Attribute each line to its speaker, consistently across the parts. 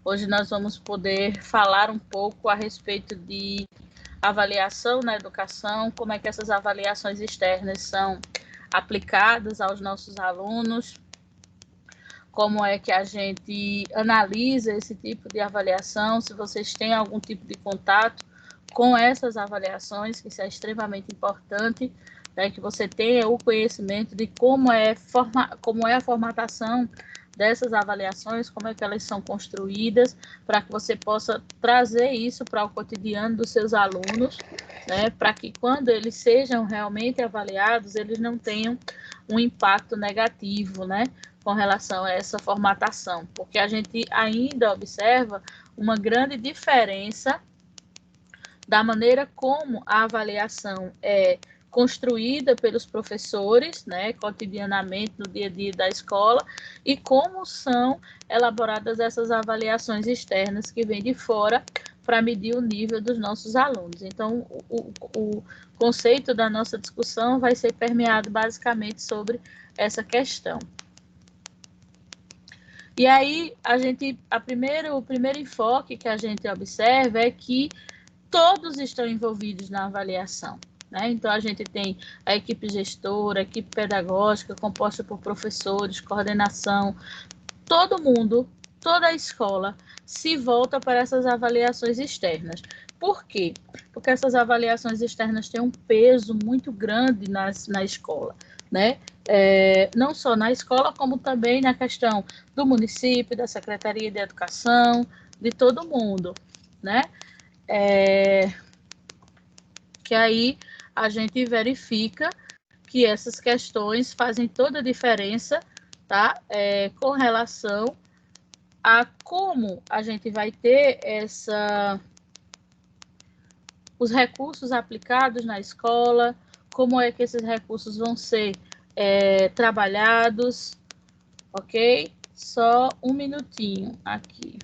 Speaker 1: Hoje nós vamos poder falar um pouco a respeito de avaliação na educação, como é que essas avaliações externas são aplicadas aos nossos alunos, como é que a gente analisa esse tipo de avaliação, se vocês têm algum tipo de contato com essas avaliações, que isso é extremamente importante, né, que você tenha o conhecimento de como é a formatação dessas avaliações, como é que elas são construídas, para que você possa trazer isso para o cotidiano dos seus alunos, né, para que quando eles sejam realmente avaliados, eles não tenham um impacto negativo, né, com relação a essa formatação, porque a gente ainda observa uma grande diferença da maneira como a avaliação é construída pelos professores, né, cotidianamente no dia a dia da escola, e como são elaboradas essas avaliações externas que vêm de fora para medir o nível dos nossos alunos. Então, o conceito da nossa discussão vai ser permeado basicamente sobre essa questão. E aí, o primeiro enfoque que a gente observa é que todos estão envolvidos na avaliação, né? Então, a gente tem a equipe gestora, a equipe pedagógica, composta por professores, coordenação, todo mundo, toda a escola se volta para essas avaliações externas. Por quê? Porque essas avaliações externas têm um peso muito grande na escola, né? Não só na escola, como também na questão do município, da Secretaria de Educação, de todo mundo, né? Que aí a gente verifica que essas questões fazem toda a diferença, tá? Com relação a como a gente vai ter os recursos aplicados na escola, como é que esses recursos vão ser trabalhados, ok? Só um minutinho aqui,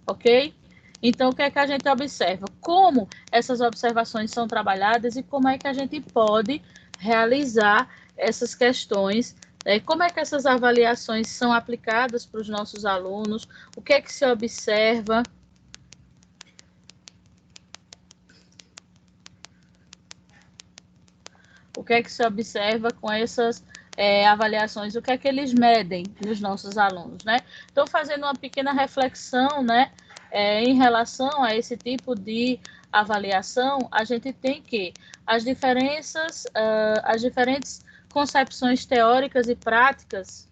Speaker 1: ok? Então, o que é que a gente observa? Como essas observações são trabalhadas e como é que a gente pode realizar essas questões, né? Como é que essas avaliações são aplicadas para os nossos alunos, o que é que se observa. O que é que se observa com essas avaliações, o que é que eles medem nos nossos alunos, né? Então, fazendo uma pequena reflexão, né, em relação a esse tipo de avaliação, a gente tem que as diferentes concepções teóricas e práticas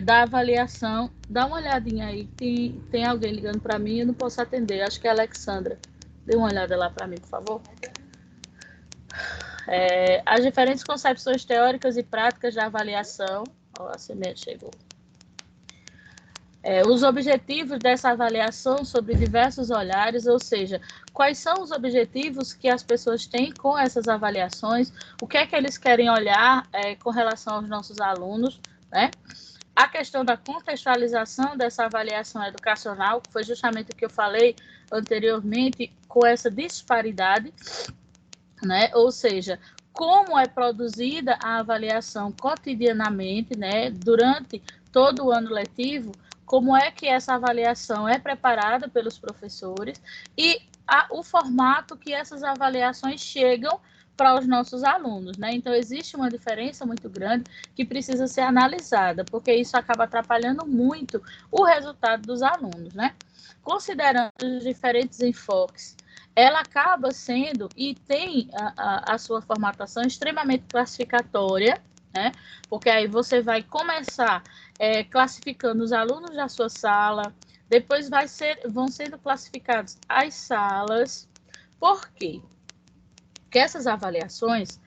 Speaker 1: da avaliação. Dá uma olhadinha aí, tem alguém ligando para mim, eu não posso atender, acho que é a Alexandra. Dê uma olhada lá para mim, por favor. As diferentes concepções teóricas e práticas de avaliação. A semente chegou. Os objetivos dessa avaliação sobre diversos olhares, ou seja, quais são os objetivos que as pessoas têm com essas avaliações, o que é que eles querem olhar com relação aos nossos alunos, né? A questão da contextualização dessa avaliação educacional, que foi justamente o que eu falei anteriormente, com essa disparidade, né? Ou seja, como é produzida a avaliação cotidianamente, né? Durante todo o ano letivo, como é que essa avaliação é preparada pelos professores e o formato que essas avaliações chegam para os nossos alunos, né? Então, existe uma diferença muito grande que precisa ser analisada, porque isso acaba atrapalhando muito o resultado dos alunos, né? Considerando os diferentes enfoques, ela acaba sendo e tem a sua formatação extremamente classificatória, né? Porque aí você vai começar classificando os alunos da sua sala, depois vão sendo classificados as salas. Por quê? Porque essas avaliações,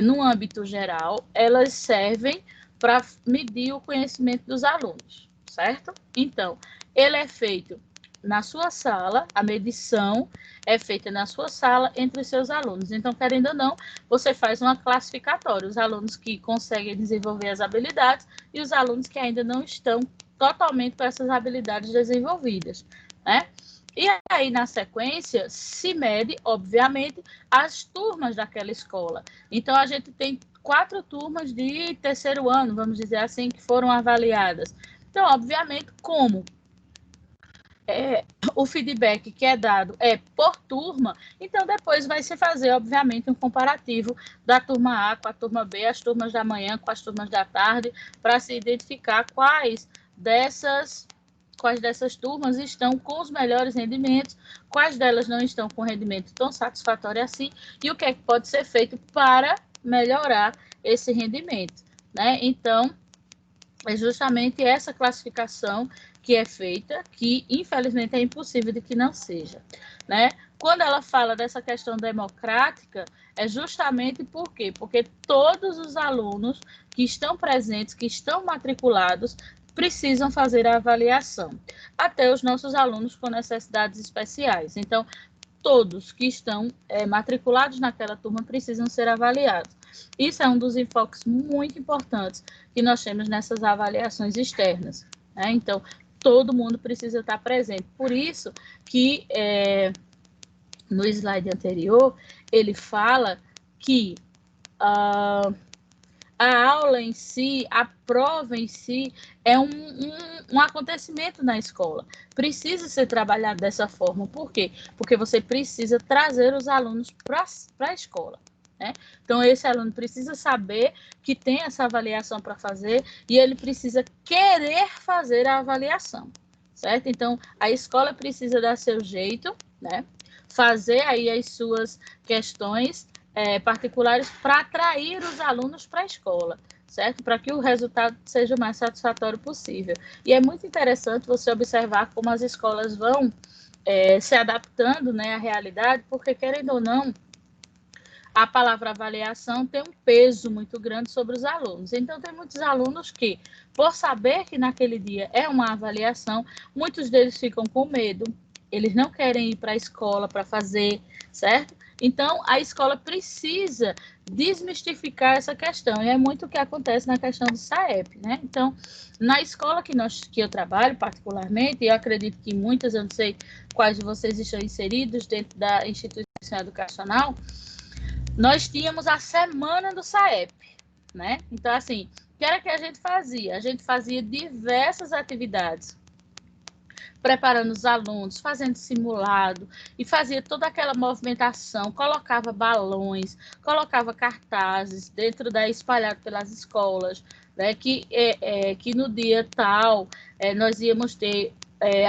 Speaker 1: no âmbito geral, elas servem para medir o conhecimento dos alunos, certo? Então, ele é feito na sua sala, a medição é feita na sua sala entre os seus alunos. Então, querendo ou não, você faz uma classificatória, os alunos que conseguem desenvolver as habilidades e os alunos que ainda não estão totalmente com essas habilidades desenvolvidas, né? E aí, na sequência, se mede, obviamente, as turmas daquela escola. Então, a gente tem 4 turmas de terceiro ano, vamos dizer assim, que foram avaliadas. Então, obviamente, como o feedback que é dado é por turma, então depois vai se fazer, obviamente, um comparativo da turma A com a turma B, as turmas da manhã com as turmas da tarde, para se identificar quais dessas turmas estão com os melhores rendimentos, quais delas não estão com rendimento tão satisfatório assim, e o que é que pode ser feito para melhorar esse rendimento, né? Então, é justamente essa classificação que é feita, que infelizmente é impossível de que não seja, né? Quando ela fala dessa questão democrática, é justamente por quê? Porque todos os alunos que estão presentes, que estão matriculados, precisam fazer a avaliação, até os nossos alunos com necessidades especiais. Então, todos que estão matriculados naquela turma precisam ser avaliados. Isso é um dos enfoques muito importantes que nós temos nessas avaliações externas, né? Então, todo mundo precisa estar presente. Por isso que no slide anterior, ele fala que a aula em si, a prova em si, é um acontecimento na escola. Precisa ser trabalhado dessa forma. Por quê? Porque você precisa trazer os alunos para a escola, né? Então, esse aluno precisa saber que tem essa avaliação para fazer e ele precisa querer fazer a avaliação, certo? Então, a escola precisa dar seu jeito, né? Fazer aí as suas questões particulares para atrair os alunos para a escola, certo? Para que o resultado seja o mais satisfatório possível. E é muito interessante você observar como as escolas vão se adaptando, né, à realidade, porque, querendo ou não, a palavra avaliação tem um peso muito grande sobre os alunos. Então, tem muitos alunos que, por saber que naquele dia é uma avaliação, muitos deles ficam com medo, eles não querem ir para a escola para fazer, certo? Então, a escola precisa desmistificar essa questão, e é muito o que acontece na questão do SAEP, né? Então, na escola que eu trabalho particularmente, e eu acredito que muitas, eu não sei quais de vocês estão inseridos dentro da instituição educacional, nós tínhamos a semana do SAEP, né? Então, assim, o que era que a gente fazia? A gente fazia diversas atividades, preparando os alunos, fazendo simulado, e fazia toda aquela movimentação, colocava balões, colocava cartazes dentro espalhado pelas escolas, né? Que no dia tal nós íamos ter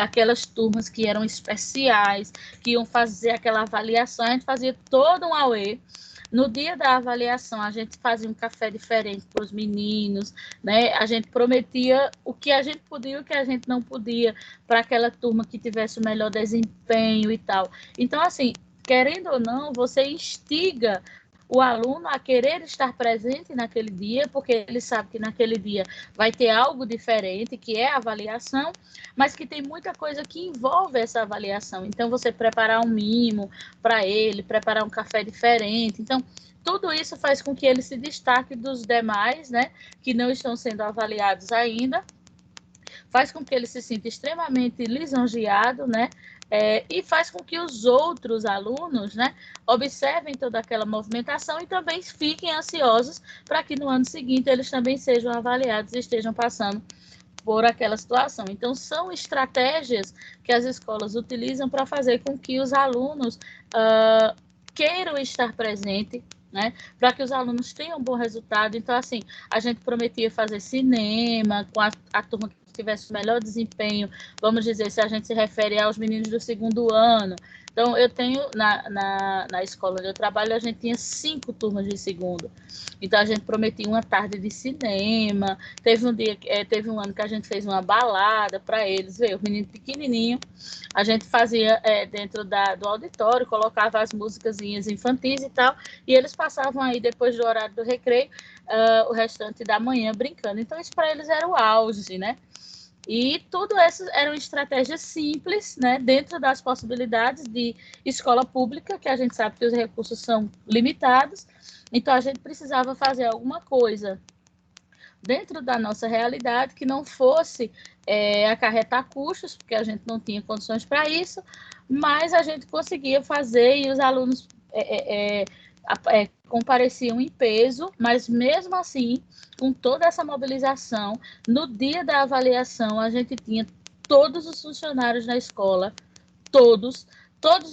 Speaker 1: aquelas turmas que eram especiais, que iam fazer aquela avaliação, a gente fazia todo um auê. No dia da avaliação, a gente fazia um café diferente para os meninos, né? A gente prometia o que a gente podia e o que a gente não podia para aquela turma que tivesse o melhor desempenho e tal. Então, assim, querendo ou não, você instiga o aluno a querer estar presente naquele dia, porque ele sabe que naquele dia vai ter algo diferente, que é a avaliação, mas que tem muita coisa que envolve essa avaliação. Então, você preparar um mimo para ele, preparar um café diferente. Então, tudo isso faz com que ele se destaque dos demais, né, que não estão sendo avaliados ainda, faz com que ele se sinta extremamente lisonjeado, né? E faz com que os outros alunos, né, observem toda aquela movimentação e também fiquem ansiosos para que no ano seguinte eles também sejam avaliados e estejam passando por aquela situação. Então, são estratégias que as escolas utilizam para fazer com que os alunos queiram estar presentes, né, para que os alunos tenham um bom resultado. Então, assim, a gente prometia fazer cinema com a turma que tivesse o melhor desempenho, vamos dizer, se a gente se refere aos meninos do segundo ano. Então, eu tenho, na escola onde eu trabalho, a gente tinha 5 turmas de segundo. Então, a gente prometia uma tarde de cinema, teve um ano que a gente fez uma balada para eles, os meninos pequenininhos, a gente fazia dentro do auditório, colocava as músicasinhas infantis e tal, e eles passavam aí, depois do horário do recreio, o restante da manhã brincando. Então, isso para eles era o auge, né? E tudo isso eram estratégias simples, né, dentro das possibilidades de escola pública, que a gente sabe que os recursos são limitados, então a gente precisava fazer alguma coisa dentro da nossa realidade que não fosse acarretar custos, porque a gente não tinha condições para isso, mas a gente conseguia fazer e os alunos compareciam em peso, mas mesmo assim, com toda essa mobilização, no dia da avaliação, a gente tinha todos os funcionários na escola, todos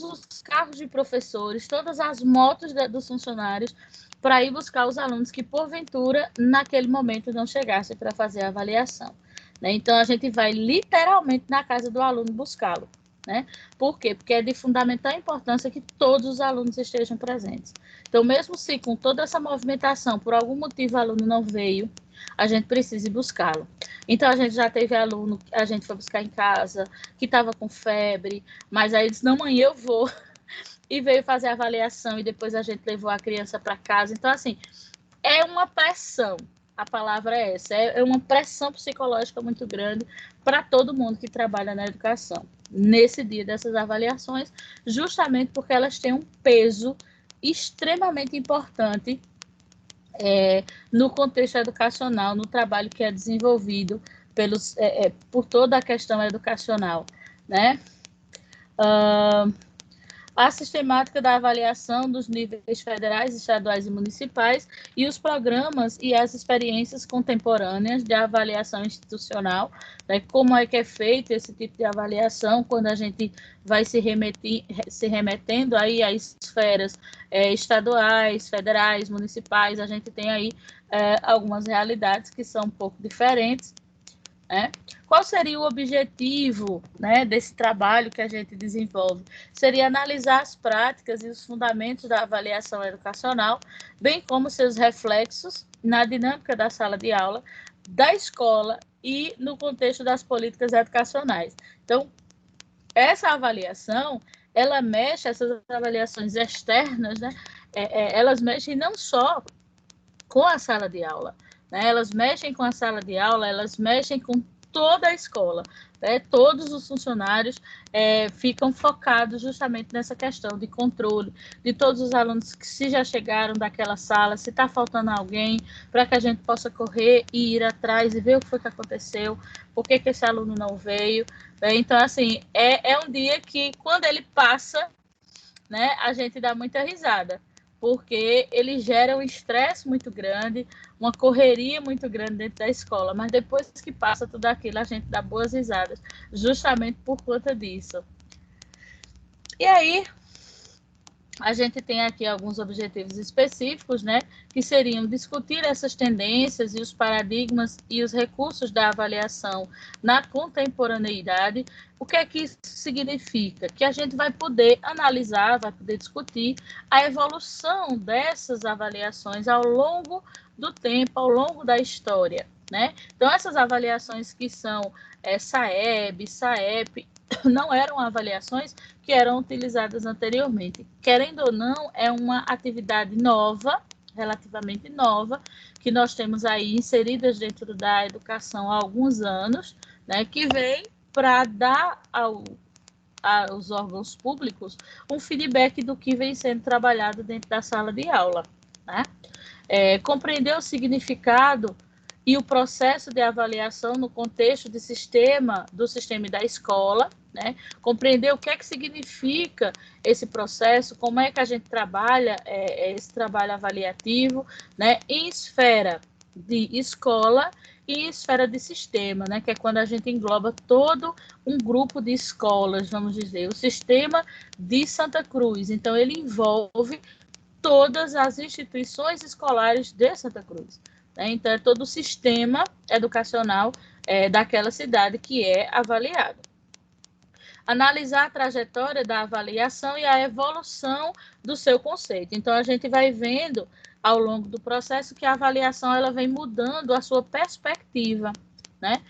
Speaker 1: os carros de professores, todas as motos dos funcionários, para ir buscar os alunos que, porventura, naquele momento não chegassem para fazer a avaliação. Né? Então, a gente vai literalmente na casa do aluno buscá-lo. Né? Por quê? Porque é de fundamental importância que todos os alunos estejam presentes. Então, mesmo se com toda essa movimentação, por algum motivo o aluno não veio, a gente precisa ir buscá-lo. Então, a gente já teve aluno que a gente foi buscar em casa, que estava com febre, mas aí disse, não, mãe, eu vou. E veio fazer a avaliação e depois a gente levou a criança para casa. Então, assim, é uma pressão. A palavra é essa, é uma pressão psicológica muito grande para todo mundo que trabalha na educação, nesse dia dessas avaliações, justamente porque elas têm um peso extremamente importante no contexto educacional, no trabalho que é desenvolvido por toda a questão educacional, né? A sistemática da avaliação dos níveis federais, estaduais e municipais e os programas e as experiências contemporâneas de avaliação institucional, né? Como é que é feito esse tipo de avaliação quando a gente vai se remetendo aí às esferas estaduais, federais, municipais, a gente tem aí algumas realidades que são um pouco diferentes. Qual seria o objetivo, né, desse trabalho que a gente desenvolve? Seria analisar as práticas e os fundamentos da avaliação educacional, bem como seus reflexos na dinâmica da sala de aula, da escola e no contexto das políticas educacionais. Então, essa avaliação, essas avaliações externas, né, elas mexem não só com a sala de aula, né? Elas mexem com a sala de aula, elas mexem com toda a escola, né? Todos os funcionários ficam focados justamente nessa questão de controle de todos os alunos que se já chegaram daquela sala, se está faltando alguém, para que a gente possa correr e ir atrás e ver o que foi que aconteceu, por que esse aluno não veio. Então, assim, é um dia que, quando ele passa, né, a gente dá muita risada, porque ele gera um estresse muito grande, uma correria muito grande dentro da escola, mas depois que passa tudo aquilo, a gente dá boas risadas, justamente por conta disso. E aí, a gente tem aqui alguns objetivos específicos, né, que seriam discutir essas tendências e os paradigmas e os recursos da avaliação na contemporaneidade. O que é que isso significa? Que a gente vai poder analisar, vai poder discutir a evolução dessas avaliações ao longo do tempo, ao longo da história, né? Então, essas avaliações que são SAEB, SAEP, não eram avaliações que eram utilizadas anteriormente. Querendo ou não, é uma atividade nova, relativamente nova, que nós temos aí inseridas dentro da educação há alguns anos, né, que vem para dar aos órgãos públicos um feedback do que vem sendo trabalhado dentro da sala de aula. Né? Compreender o significado e o processo de avaliação no contexto do sistema e da escola, né? Compreender o que é que significa esse processo, como é que a gente trabalha esse trabalho avaliativo, né? Em esfera de escola e em esfera de sistema, né? Que é quando a gente engloba todo um grupo de escolas, vamos dizer, o sistema de Santa Cruz. Então, ele envolve todas as instituições escolares de Santa Cruz. Então, é todo o sistema educacional daquela cidade que é avaliado. Analisar a trajetória da avaliação e a evolução do seu conceito. Então, a gente vai vendo ao longo do processo que a avaliação ela vem mudando a sua perspectiva. Né?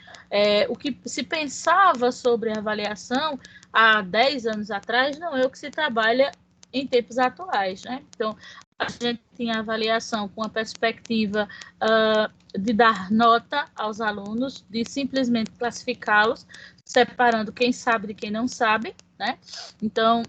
Speaker 1: O que se pensava sobre a avaliação há 10 anos atrás não é o que se trabalha em tempos atuais. Né? Então, a gente tinha avaliação com a perspectiva de dar nota aos alunos, de simplesmente classificá-los, separando quem sabe de quem não sabe, né? Então,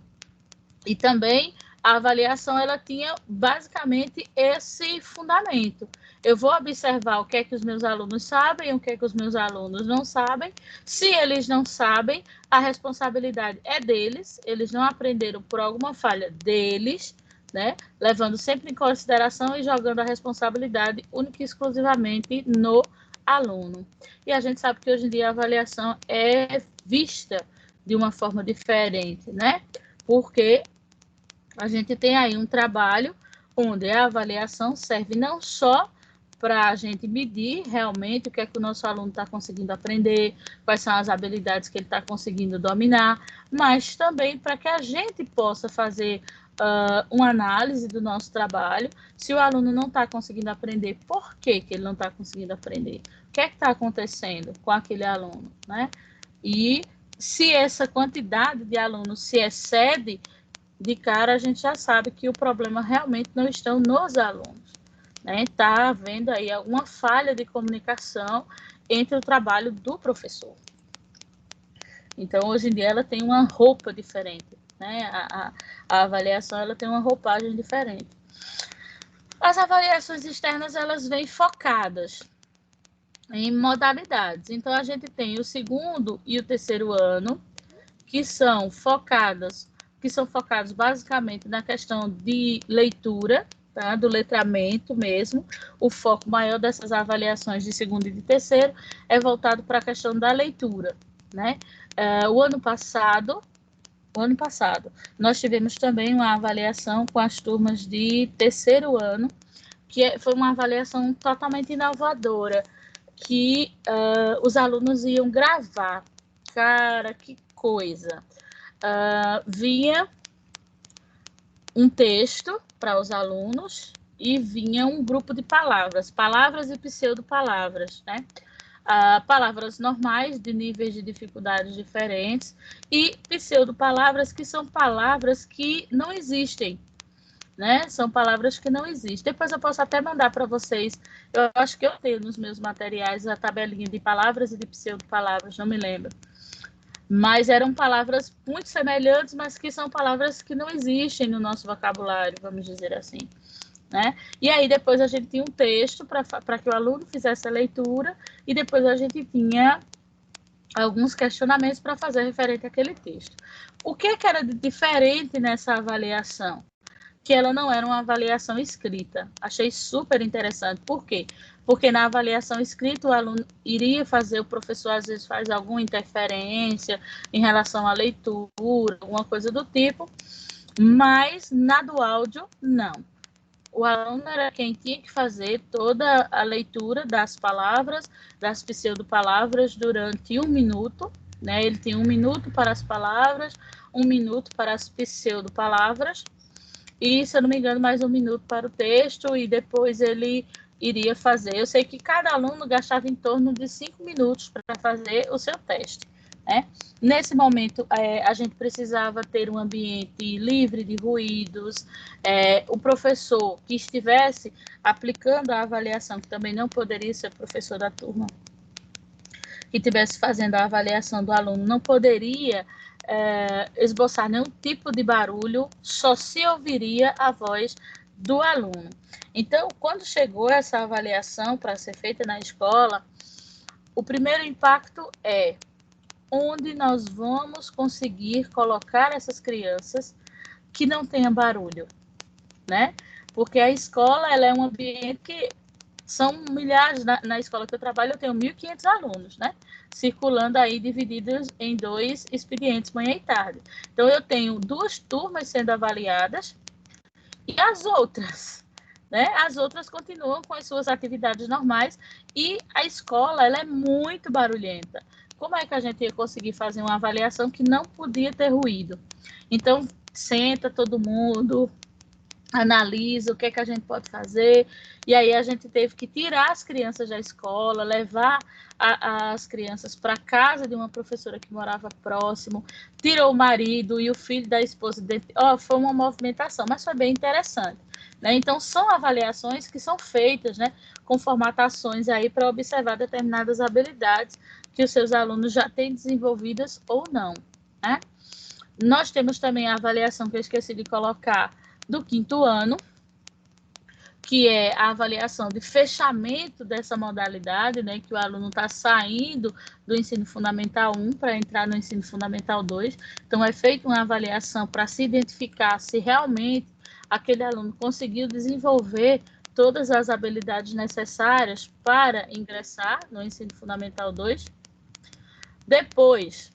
Speaker 1: e também a avaliação ela tinha basicamente esse fundamento. Eu vou observar o que é que os meus alunos sabem, o que é que os meus alunos não sabem. Se eles não sabem, a responsabilidade é deles, eles não aprenderam por alguma falha deles, né? Levando sempre em consideração e jogando a responsabilidade única e exclusivamente no aluno. E a gente sabe que hoje em dia a avaliação é vista de uma forma diferente, né? Porque a gente tem aí um trabalho onde a avaliação serve não só para a gente medir realmente o que é que o nosso aluno está conseguindo aprender, quais são as habilidades que ele está conseguindo dominar, mas também para que a gente possa fazer uma análise do nosso trabalho. Se o aluno não está conseguindo aprender, por que que ele não está conseguindo aprender? O que é que está acontecendo com aquele aluno, né? E se essa quantidade de alunos se excede, de cara a gente já sabe que o problema realmente não está nos alunos. Está havendo aí alguma falha de comunicação entre o trabalho do professor. Então, hoje em dia, ela tem uma roupa diferente, né? A avaliação ela tem uma roupagem diferente. As avaliações externas, elas vêm focadas em modalidades. Então, a gente tem o segundo e o terceiro ano, que são focados basicamente na questão de leitura, tá? Do letramento mesmo. O foco maior dessas avaliações de segundo e de terceiro é voltado para a questão da leitura, né? O ano passado, nós tivemos também uma avaliação com as turmas de terceiro ano, que foi uma avaliação totalmente inovadora, que os alunos iam gravar. Cara, que coisa! Vinha um texto para os alunos e vinha um grupo de palavras e pseudo-palavras, né? Palavras normais, de níveis de dificuldades diferentes, e pseudo-palavras que são palavras que não existem, né? São palavras que não existem. Depois eu posso até mandar para vocês, eu acho que eu tenho nos meus materiais a tabelinha de palavras e de pseudo-palavras, não me lembro. Mas eram palavras muito semelhantes, mas que são palavras que não existem no nosso vocabulário, vamos dizer assim, né? E aí depois a gente tinha um texto para que o aluno fizesse a leitura e depois a gente tinha alguns questionamentos para fazer referente àquele texto. O que era de diferente nessa avaliação? Que ela não era uma avaliação escrita. Achei super interessante. Por quê? Porque na avaliação escrita o aluno iria fazer, o professor às vezes faz alguma interferência em relação à leitura, alguma coisa do tipo, mas na do áudio, não. O aluno era quem tinha que fazer toda a leitura das palavras, das pseudo-palavras durante 1 minuto, né? Ele tinha 1 minuto para as palavras, 1 minuto para as pseudo-palavras, e, se eu não me engano, mais 1 minuto para o texto, e depois ele iria fazer. Eu sei que cada aluno gastava em torno de 5 minutos para fazer o seu teste, né? Nesse momento, a gente precisava ter um ambiente livre de ruídos, o professor que estivesse aplicando a avaliação, que também não poderia ser o professor da turma, que estivesse fazendo a avaliação do aluno, não poderia esboçar nenhum tipo de barulho, só se ouviria a voz do aluno. Então, quando chegou essa avaliação para ser feita na escola, o primeiro impacto é onde nós vamos conseguir colocar essas crianças que não tenham barulho, né? Porque a escola, ela é um ambiente que são milhares, na escola que eu trabalho, eu tenho 1.500 alunos, né? Circulando aí, divididos em 2 expedientes, manhã e tarde. Então, eu tenho 2 turmas sendo avaliadas e as outras, né? As outras continuam com as suas atividades normais e a escola, ela é muito barulhenta. Como é que a gente ia conseguir fazer uma avaliação que não podia ter ruído? Então, senta todo mundo, analisa o que é que a gente pode fazer, e aí a gente teve que tirar as crianças da escola, levar as crianças para casa de uma professora que morava próximo, tirou o marido e o filho da esposa, foi uma movimentação, mas foi bem interessante, né? Então, são avaliações que são feitas, né, com formatações aí para observar determinadas habilidades que os seus alunos já têm desenvolvidas ou não, né? Nós temos também a avaliação que eu esqueci de colocar, do 5º ano, que é a avaliação de fechamento dessa modalidade, né, que o aluno está saindo do ensino fundamental 1 para entrar no ensino fundamental 2. Então, é feita uma avaliação para se identificar se realmente aquele aluno conseguiu desenvolver todas as habilidades necessárias para ingressar no ensino fundamental 2. Depois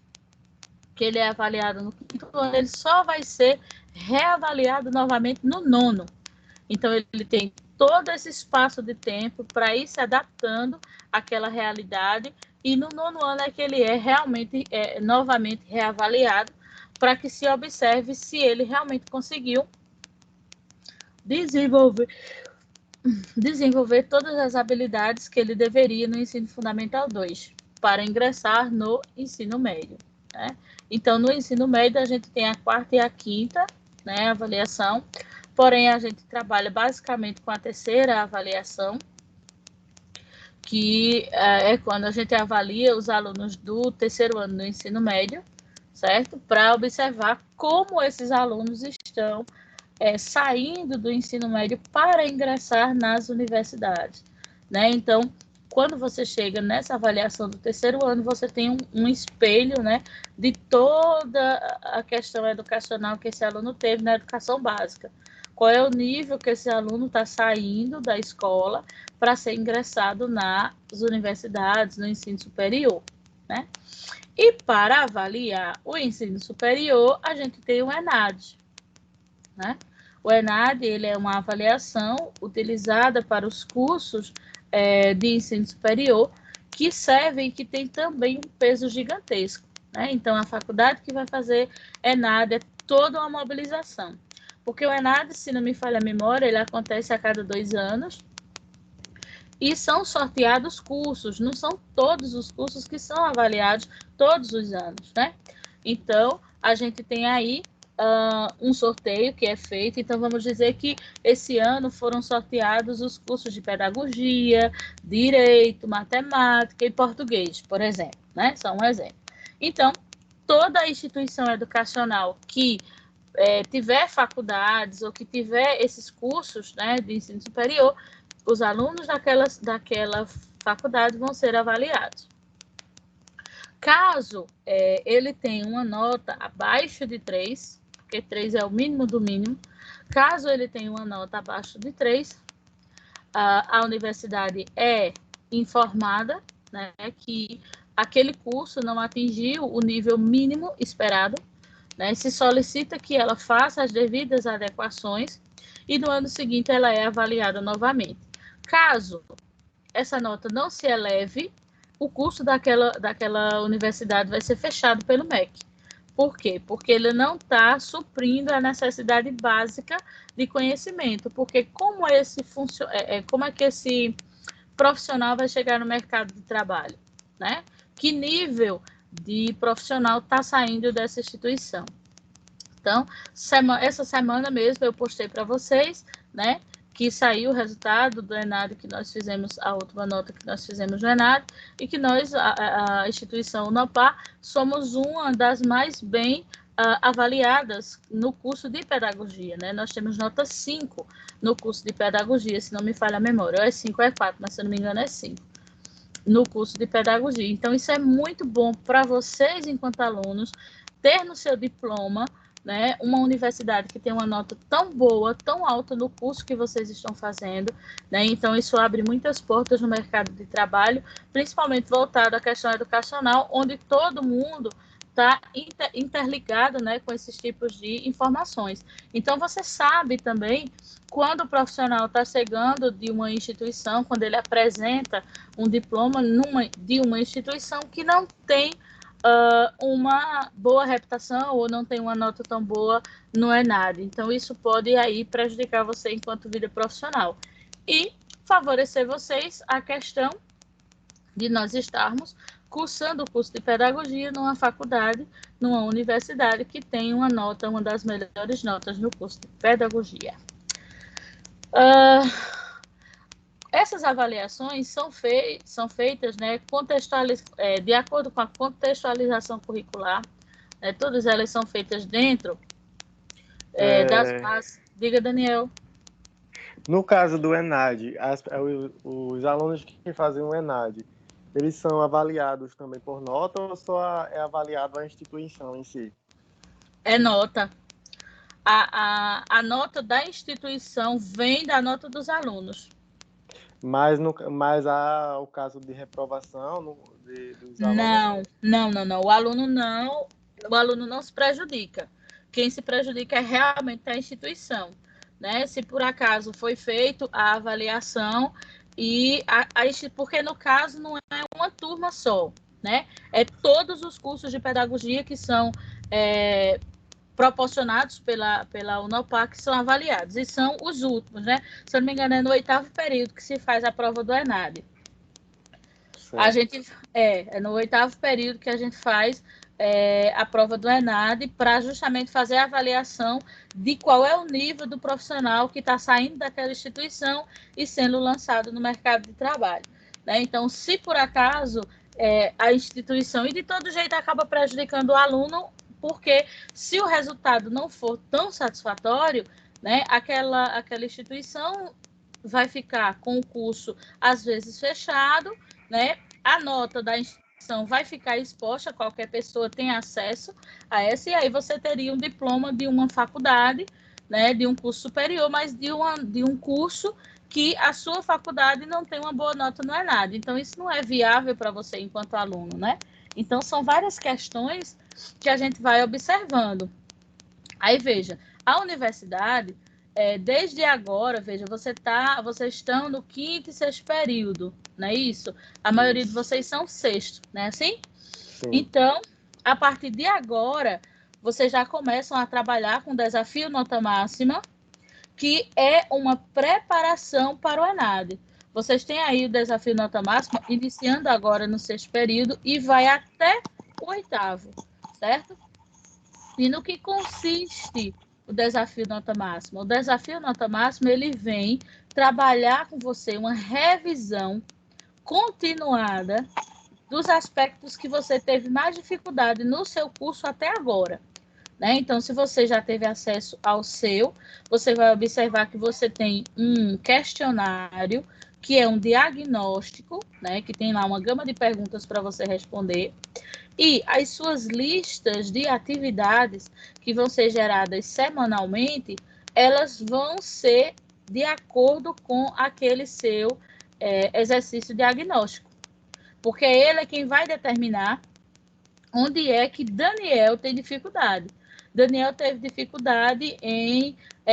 Speaker 1: que ele é avaliado no 5º ano, ele só vai ser reavaliado novamente no 9º. Então, ele tem todo esse espaço de tempo para ir se adaptando àquela realidade, e no 9º ano é que ele é realmente novamente reavaliado, para que se observe se ele realmente conseguiu desenvolver todas as habilidades que ele deveria no ensino fundamental 2 para ingressar no ensino médio, né? Então, no ensino médio, a gente tem a 4ª e a 5ª, né, avaliação, porém, a gente trabalha basicamente com a 3ª avaliação, que é quando a gente avalia os alunos do 3º ano do ensino médio, certo? Para observar como esses alunos estão saindo do ensino médio para ingressar nas universidades, né? Então, quando você chega nessa avaliação do 3º ano, você tem um espelho, né, de toda a questão educacional que esse aluno teve na educação básica. Qual é o nível que esse aluno está saindo da escola para ser ingressado nas universidades, no ensino superior, né? E para avaliar o ensino superior, a gente tem o ENAD, né? O ENAD, ele é uma avaliação utilizada para os cursos de ensino superior, que servem e que tem também um peso gigantesco, né? Então, a faculdade que vai fazer ENAD é toda uma mobilização. Porque o ENAD, se não me falha a memória, ele acontece a cada 2 anos, e são sorteados cursos, não são todos os cursos que são avaliados todos os anos, né? Então, a gente tem aí um sorteio que é feito. Então, vamos dizer que esse ano foram sorteados os cursos de pedagogia, direito, matemática e português, por exemplo, né? Só um exemplo. Então, toda instituição educacional que tiver faculdades ou que tiver esses cursos, né, de ensino superior, os alunos daquela faculdade vão ser avaliados. Caso ele tenha uma nota abaixo de 3, porque 3 é o mínimo do mínimo, caso ele tenha uma nota abaixo de 3, a universidade é informada, né, que aquele curso não atingiu o nível mínimo esperado, né, se solicita que ela faça as devidas adequações e no ano seguinte ela é avaliada novamente. Caso essa nota não se eleve, o curso daquela universidade vai ser fechado pelo MEC. Por quê? Porque ele não está suprindo a necessidade básica de conhecimento. Porque como é que esse profissional vai chegar no mercado de trabalho, né? Que nível de profissional está saindo dessa instituição? Então, essa semana mesmo eu postei para vocês, né, que saiu o resultado do ENAD que nós fizemos, a última nota que nós fizemos no ENAD, e que nós, a instituição UNOPAR, somos uma das mais bem avaliadas no curso de pedagogia, né? Nós temos nota 5 no curso de pedagogia, se não me falha a memória, ou é 5 ou é 4, mas se não me engano é 5, no curso de pedagogia. Então, isso é muito bom para vocês, enquanto alunos, ter no seu diploma, né, uma universidade que tem uma nota tão boa, tão alta no curso que vocês estão fazendo, né? Então, isso abre muitas portas no mercado de trabalho, principalmente voltado à questão educacional, onde todo mundo está interligado, né, com esses tipos de informações. Então, você sabe também quando o profissional está chegando de uma instituição, quando ele apresenta um diploma de uma instituição que não tem uma boa reputação ou não tem uma nota tão boa no ENAD. Então, isso pode aí prejudicar você enquanto vida profissional. E favorecer vocês a questão de nós estarmos cursando o curso de pedagogia numa faculdade, numa universidade que tem uma das melhores notas no curso de pedagogia. Essas avaliações são feitas, né, de acordo com a contextualização curricular, né, todas elas são feitas dentro das bases. Diga, Daniel.
Speaker 2: No caso do ENAD, os alunos que fazem o ENAD, eles são avaliados também por nota ou só é avaliado a instituição em si?
Speaker 1: É nota. A nota da instituição vem da nota dos alunos.
Speaker 2: Mas há o caso de reprovação dos alunos?
Speaker 1: Não. O aluno não se prejudica. Quem se prejudica é realmente a instituição, né? Se por acaso foi feita a avaliação porque no caso não é uma turma só, né? É todos os cursos de pedagogia que são proporcionados pela Unopar que são avaliados, e são os últimos, né? Se eu não me engano, é no 8º período que se faz a prova do ENAD. A gente é no 8º período que a gente faz a prova do ENAD para justamente fazer a avaliação de qual é o nível do profissional que está saindo daquela instituição e sendo lançado no mercado de trabalho, né? Então, se por acaso a instituição, e de todo jeito acaba prejudicando o aluno, porque se o resultado não for tão satisfatório, né, aquela instituição vai ficar com o curso às vezes fechado, né? A nota da instituição vai ficar exposta, qualquer pessoa tem acesso a essa, e aí você teria um diploma de uma faculdade, né, de um curso superior, mas de um curso que a sua faculdade não tem uma boa nota no ENAD. Então, isso não é viável para você enquanto aluno, né? Então, são várias questões que a gente vai observando. Aí, veja, a universidade, desde agora, veja, vocês estão no 5º e 6º período, não é isso? A maioria de vocês são 6º, não é assim?
Speaker 2: Sim.
Speaker 1: Então, a partir de agora, vocês já começam a trabalhar com o desafio nota máxima, que é uma preparação para o ENAD. Vocês têm aí o desafio nota máxima, iniciando agora no 6º período e vai até o 8º, certo? E no que consiste o desafio nota máxima? O desafio nota máxima, ele vem trabalhar com você uma revisão continuada dos aspectos que você teve mais dificuldade no seu curso até agora, né? Então, se você já teve acesso ao seu, você vai observar que você tem um questionário, que é um diagnóstico, né? Que tem lá uma gama de perguntas para você responder, e as suas listas de atividades que vão ser geradas semanalmente, elas vão ser de acordo com aquele seu exercício diagnóstico. Porque ele é quem vai determinar onde é que Daniel tem dificuldade. Daniel teve dificuldade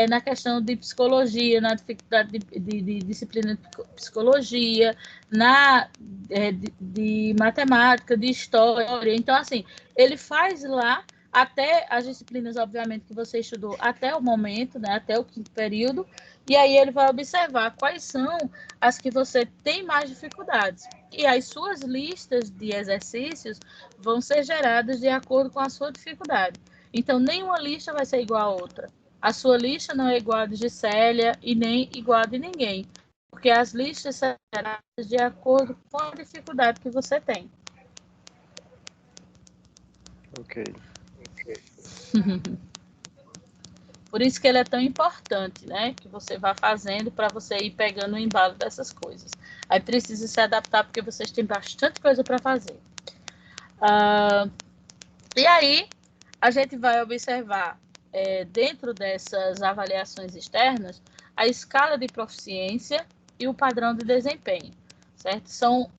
Speaker 1: na questão de psicologia, na dificuldade de disciplina de psicologia, de matemática, de história. Então, assim, ele faz lá até as disciplinas, obviamente, que você estudou até o momento, né, até o 5º período, e aí ele vai observar quais são as que você tem mais dificuldades. E as suas listas de exercícios vão ser geradas de acordo com a sua dificuldade. Então, nenhuma lista vai ser igual a outra. A sua lista não é igual a de Gisélia e nem igual a de ninguém, porque as listas serão geradas de acordo com a dificuldade que você tem.
Speaker 2: Ok.
Speaker 1: Por isso que ele é tão importante, né? Que você vá fazendo para você ir pegando o embalo dessas coisas. Aí precisa se adaptar, porque vocês têm bastante coisa para fazer. E aí, a gente vai observar, dentro dessas avaliações externas, a escala de proficiência e o padrão de desempenho, certo? São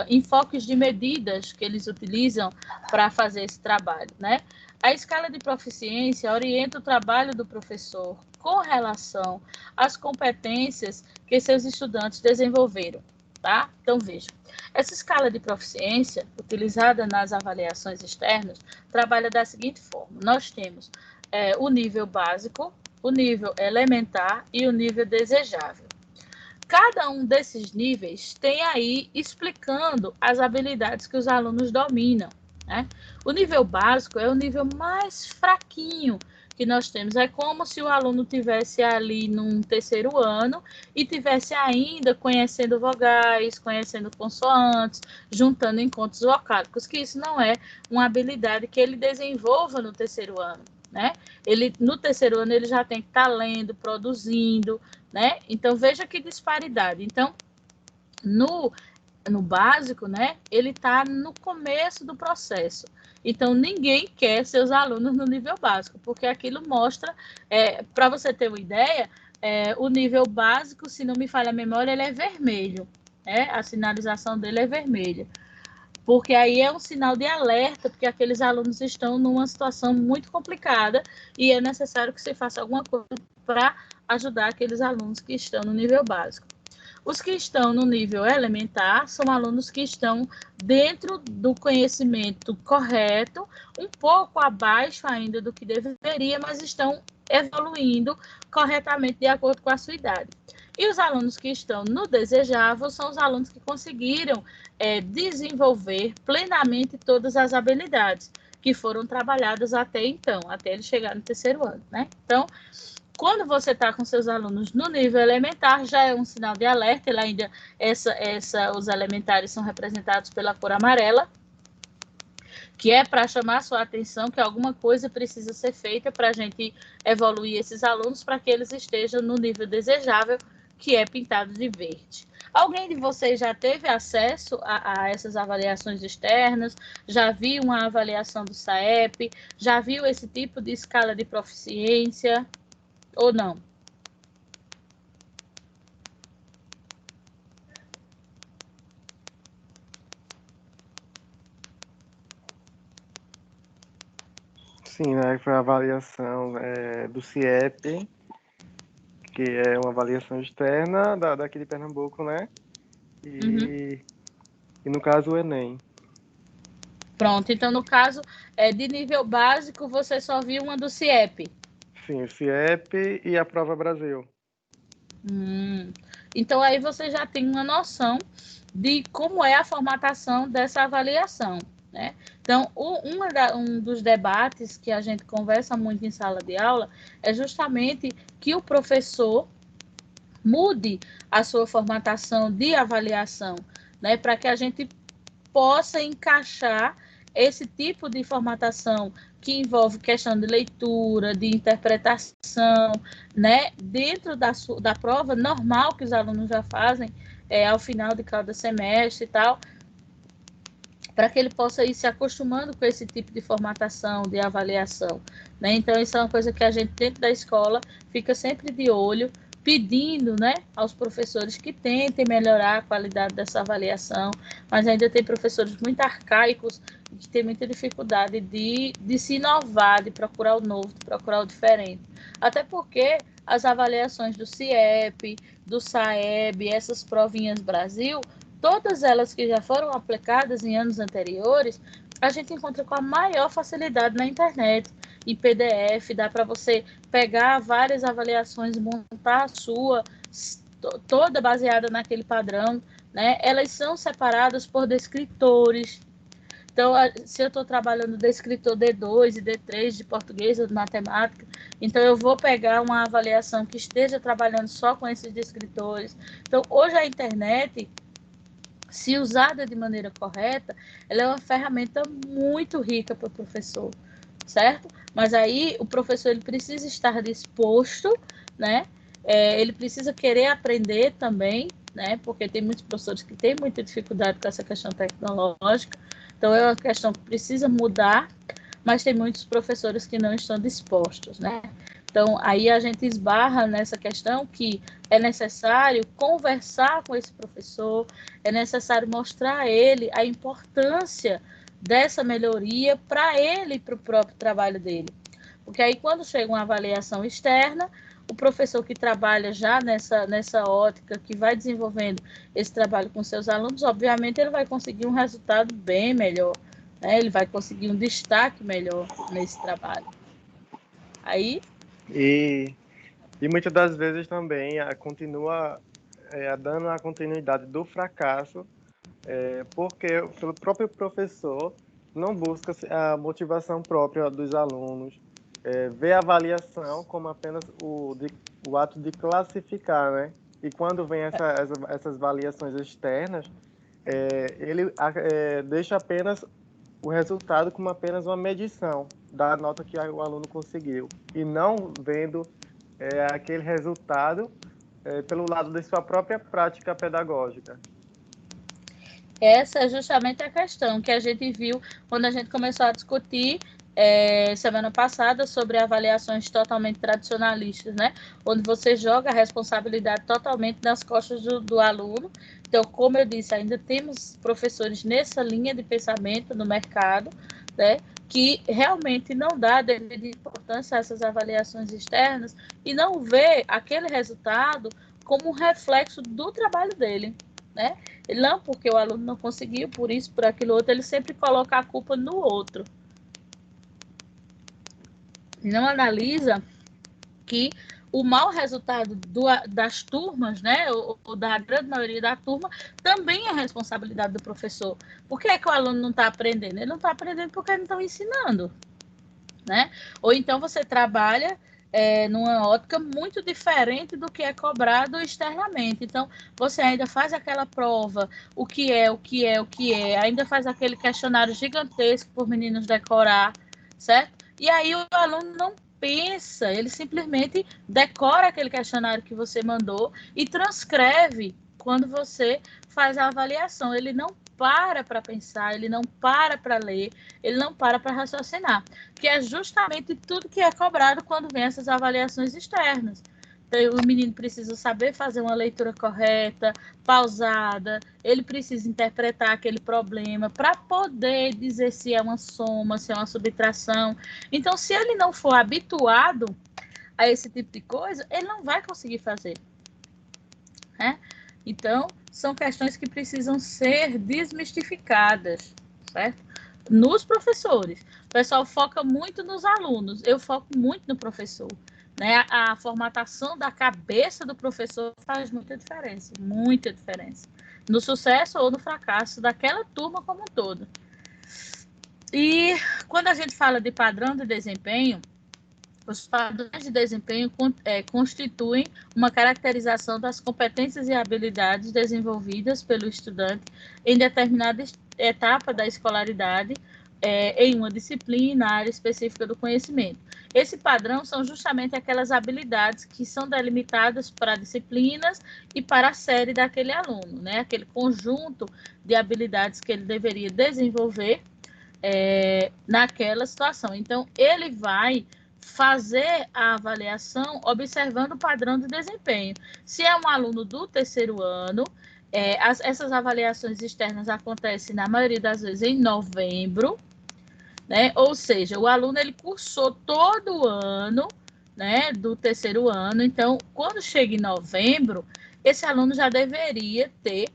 Speaker 1: enfoques de medidas que eles utilizam para fazer esse trabalho, né? A escala de proficiência orienta o trabalho do professor com relação às competências que seus estudantes desenvolveram, tá? Então, veja, essa escala de proficiência, utilizada nas avaliações externas, trabalha da seguinte forma. Nós temos o nível básico, o nível elementar e o nível desejável. Cada um desses níveis tem aí explicando as habilidades que os alunos dominam, né? O nível básico é o nível mais fraquinho que nós temos. É como se o aluno tivesse ali num 3º ano e tivesse ainda conhecendo vogais, conhecendo consoantes, juntando encontros vocálicos, que isso não é uma habilidade que ele desenvolva no 3º ano, né? No 3º ano ele já tem que estar lendo, produzindo, né? Então, veja que disparidade. Então, no no básico, né, ele está no começo do processo. Então, ninguém quer seus alunos no nível básico, porque aquilo mostra, para você ter uma ideia, o nível básico, se não me falha a memória, ele é vermelho, né? A sinalização dele é vermelha, porque aí é um sinal de alerta, porque aqueles alunos estão numa situação muito complicada e é necessário que você faça alguma coisa para ajudar aqueles alunos que estão no nível básico. Os que estão no nível elementar são alunos que estão dentro do conhecimento correto, um pouco abaixo ainda do que deveria, mas estão evoluindo corretamente de acordo com a sua idade. E os alunos que estão no desejável são os alunos que conseguiram desenvolver plenamente todas as habilidades que foram trabalhadas até então, até ele chegar no terceiro ano, né? Então, quando você está com seus alunos no nível elementar, já é um sinal de alerta. Ele ainda, os elementares são representados pela cor amarela, que é para chamar a sua atenção que alguma coisa precisa ser feita para a gente evoluir esses alunos para que eles estejam no nível desejável, que é pintado de verde. Alguém de vocês já teve acesso a essas avaliações externas? Já viu uma avaliação do SAEP? Já viu esse tipo de escala de proficiência? Ou não?
Speaker 2: Sim, né? Foi a avaliação do CIEP, que é uma avaliação externa daqui de Pernambuco, né? E no caso o Enem.
Speaker 1: Pronto, então no caso de nível básico, você só viu uma do CIEP?
Speaker 2: Sim, o CIEP e a Prova Brasil.
Speaker 1: Então aí você já tem uma noção de como é a formatação dessa avaliação, né? Então, um dos debates que a gente conversa muito em sala de aula é justamente que o professor mude a sua formatação de avaliação, né? Para que a gente possa encaixar esse tipo de formatação que envolve questão de leitura, de interpretação, né, dentro da prova normal que os alunos já fazem ao final de cada semestre e tal, para que ele possa ir se acostumando com esse tipo de formatação, de avaliação, né? Então, isso é uma coisa que a gente, dentro da escola, fica sempre de olho, pedindo, né, aos professores que tentem melhorar a qualidade dessa avaliação, mas ainda tem professores muito arcaicos que têm muita dificuldade de se inovar, de procurar o novo, de procurar o diferente. Até porque as avaliações do CIEP, do SAEB, essas provinhas Brasil, todas elas que já foram aplicadas em anos anteriores, a gente encontra com a maior facilidade na internet, em PDF, dá para você pegar várias avaliações, montar a sua, toda baseada naquele padrão, né? Elas são separadas por descritores. Então, se eu estou trabalhando descritor D2 e D3 de português ou de matemática, então eu vou pegar uma avaliação que esteja trabalhando só com esses descritores. Então, hoje a internet, se usada de maneira correta, ela é uma ferramenta muito rica para o professor, certo? Mas aí o professor ele precisa estar disposto, né? Ele precisa querer aprender também, né? Porque tem muitos professores que têm muita dificuldade com essa questão tecnológica. Então é uma questão que precisa mudar, mas tem muitos professores que não estão dispostos, né? Então, aí a gente esbarra nessa questão que é necessário conversar com esse professor, é necessário mostrar a ele a importância dessa melhoria para ele e para o próprio trabalho dele. Porque aí, quando chega uma avaliação externa, o professor que trabalha já nessa ótica, que vai desenvolvendo esse trabalho com seus alunos, obviamente ele vai conseguir um resultado bem melhor, né? Ele vai conseguir um destaque melhor nesse trabalho. Aí...
Speaker 2: E muitas das vezes também continua dando a continuidade do fracasso, porque pelo próprio professor não busca a motivação própria dos alunos, vê a avaliação como apenas o ato de classificar, né? E quando vem essas avaliações externas, ele deixa apenas o resultado como apenas uma medição da nota que o aluno conseguiu, e não vendo aquele resultado pelo lado da sua própria prática pedagógica.
Speaker 1: Essa é justamente a questão que a gente viu quando a gente começou a discutir semana passada sobre avaliações totalmente tradicionalistas, né? Onde você joga a responsabilidade totalmente nas costas do aluno. Então, como eu disse, ainda temos professores nessa linha de pensamento no mercado, né? Que realmente não dá devida importância a essas avaliações externas e não vê aquele resultado como um reflexo do trabalho dele, né? Não porque o aluno não conseguiu, por isso, por aquilo outro, ele sempre coloca a culpa no outro. E não analisa que o mau resultado das turmas, né, ou da grande maioria da turma, também é responsabilidade do professor. Por que é que o aluno não está aprendendo? Ele não está aprendendo porque não estão ensinando, né? Ou então você trabalha numa ótica muito diferente do que é cobrado externamente. Então, você ainda faz aquela prova, o que é, ainda faz aquele questionário gigantesco para os meninos decorar, certo? E aí o aluno não pensa, ele simplesmente decora aquele questionário que você mandou e transcreve quando você faz a avaliação. Ele não para pensar, ele não para ler, ele não para raciocinar, que é justamente tudo que é cobrado quando vem essas avaliações externas. Então, o menino precisa saber fazer uma leitura correta, pausada, ele precisa interpretar aquele problema para poder dizer se é uma soma, se é uma subtração. Então, se ele não for habituado a esse tipo de coisa, ele não vai conseguir fazer, né? Então, são questões que precisam ser desmistificadas, certo? Nos professores. O pessoal foca muito nos alunos, eu foco muito no professor, né? A formatação da cabeça do professor faz muita diferença, no sucesso ou no fracasso daquela turma como um todo. E quando a gente fala de padrão de desempenho, os padrões de desempenho constituem uma caracterização das competências e habilidades desenvolvidas pelo estudante em determinada etapa da escolaridade, em uma disciplina, área específica do conhecimento. Esse padrão são justamente aquelas habilidades que são delimitadas para disciplinas e para a série daquele aluno, né? Aquele conjunto de habilidades que ele deveria desenvolver naquela situação. Então, ele vai fazer a avaliação observando o padrão de desempenho. Se é um aluno do terceiro ano, essas avaliações externas acontecem, na maioria das vezes, em novembro, né? Ou seja, o aluno ele cursou todo o ano, né, do terceiro ano. Então, quando chega em novembro, esse aluno já deveria ter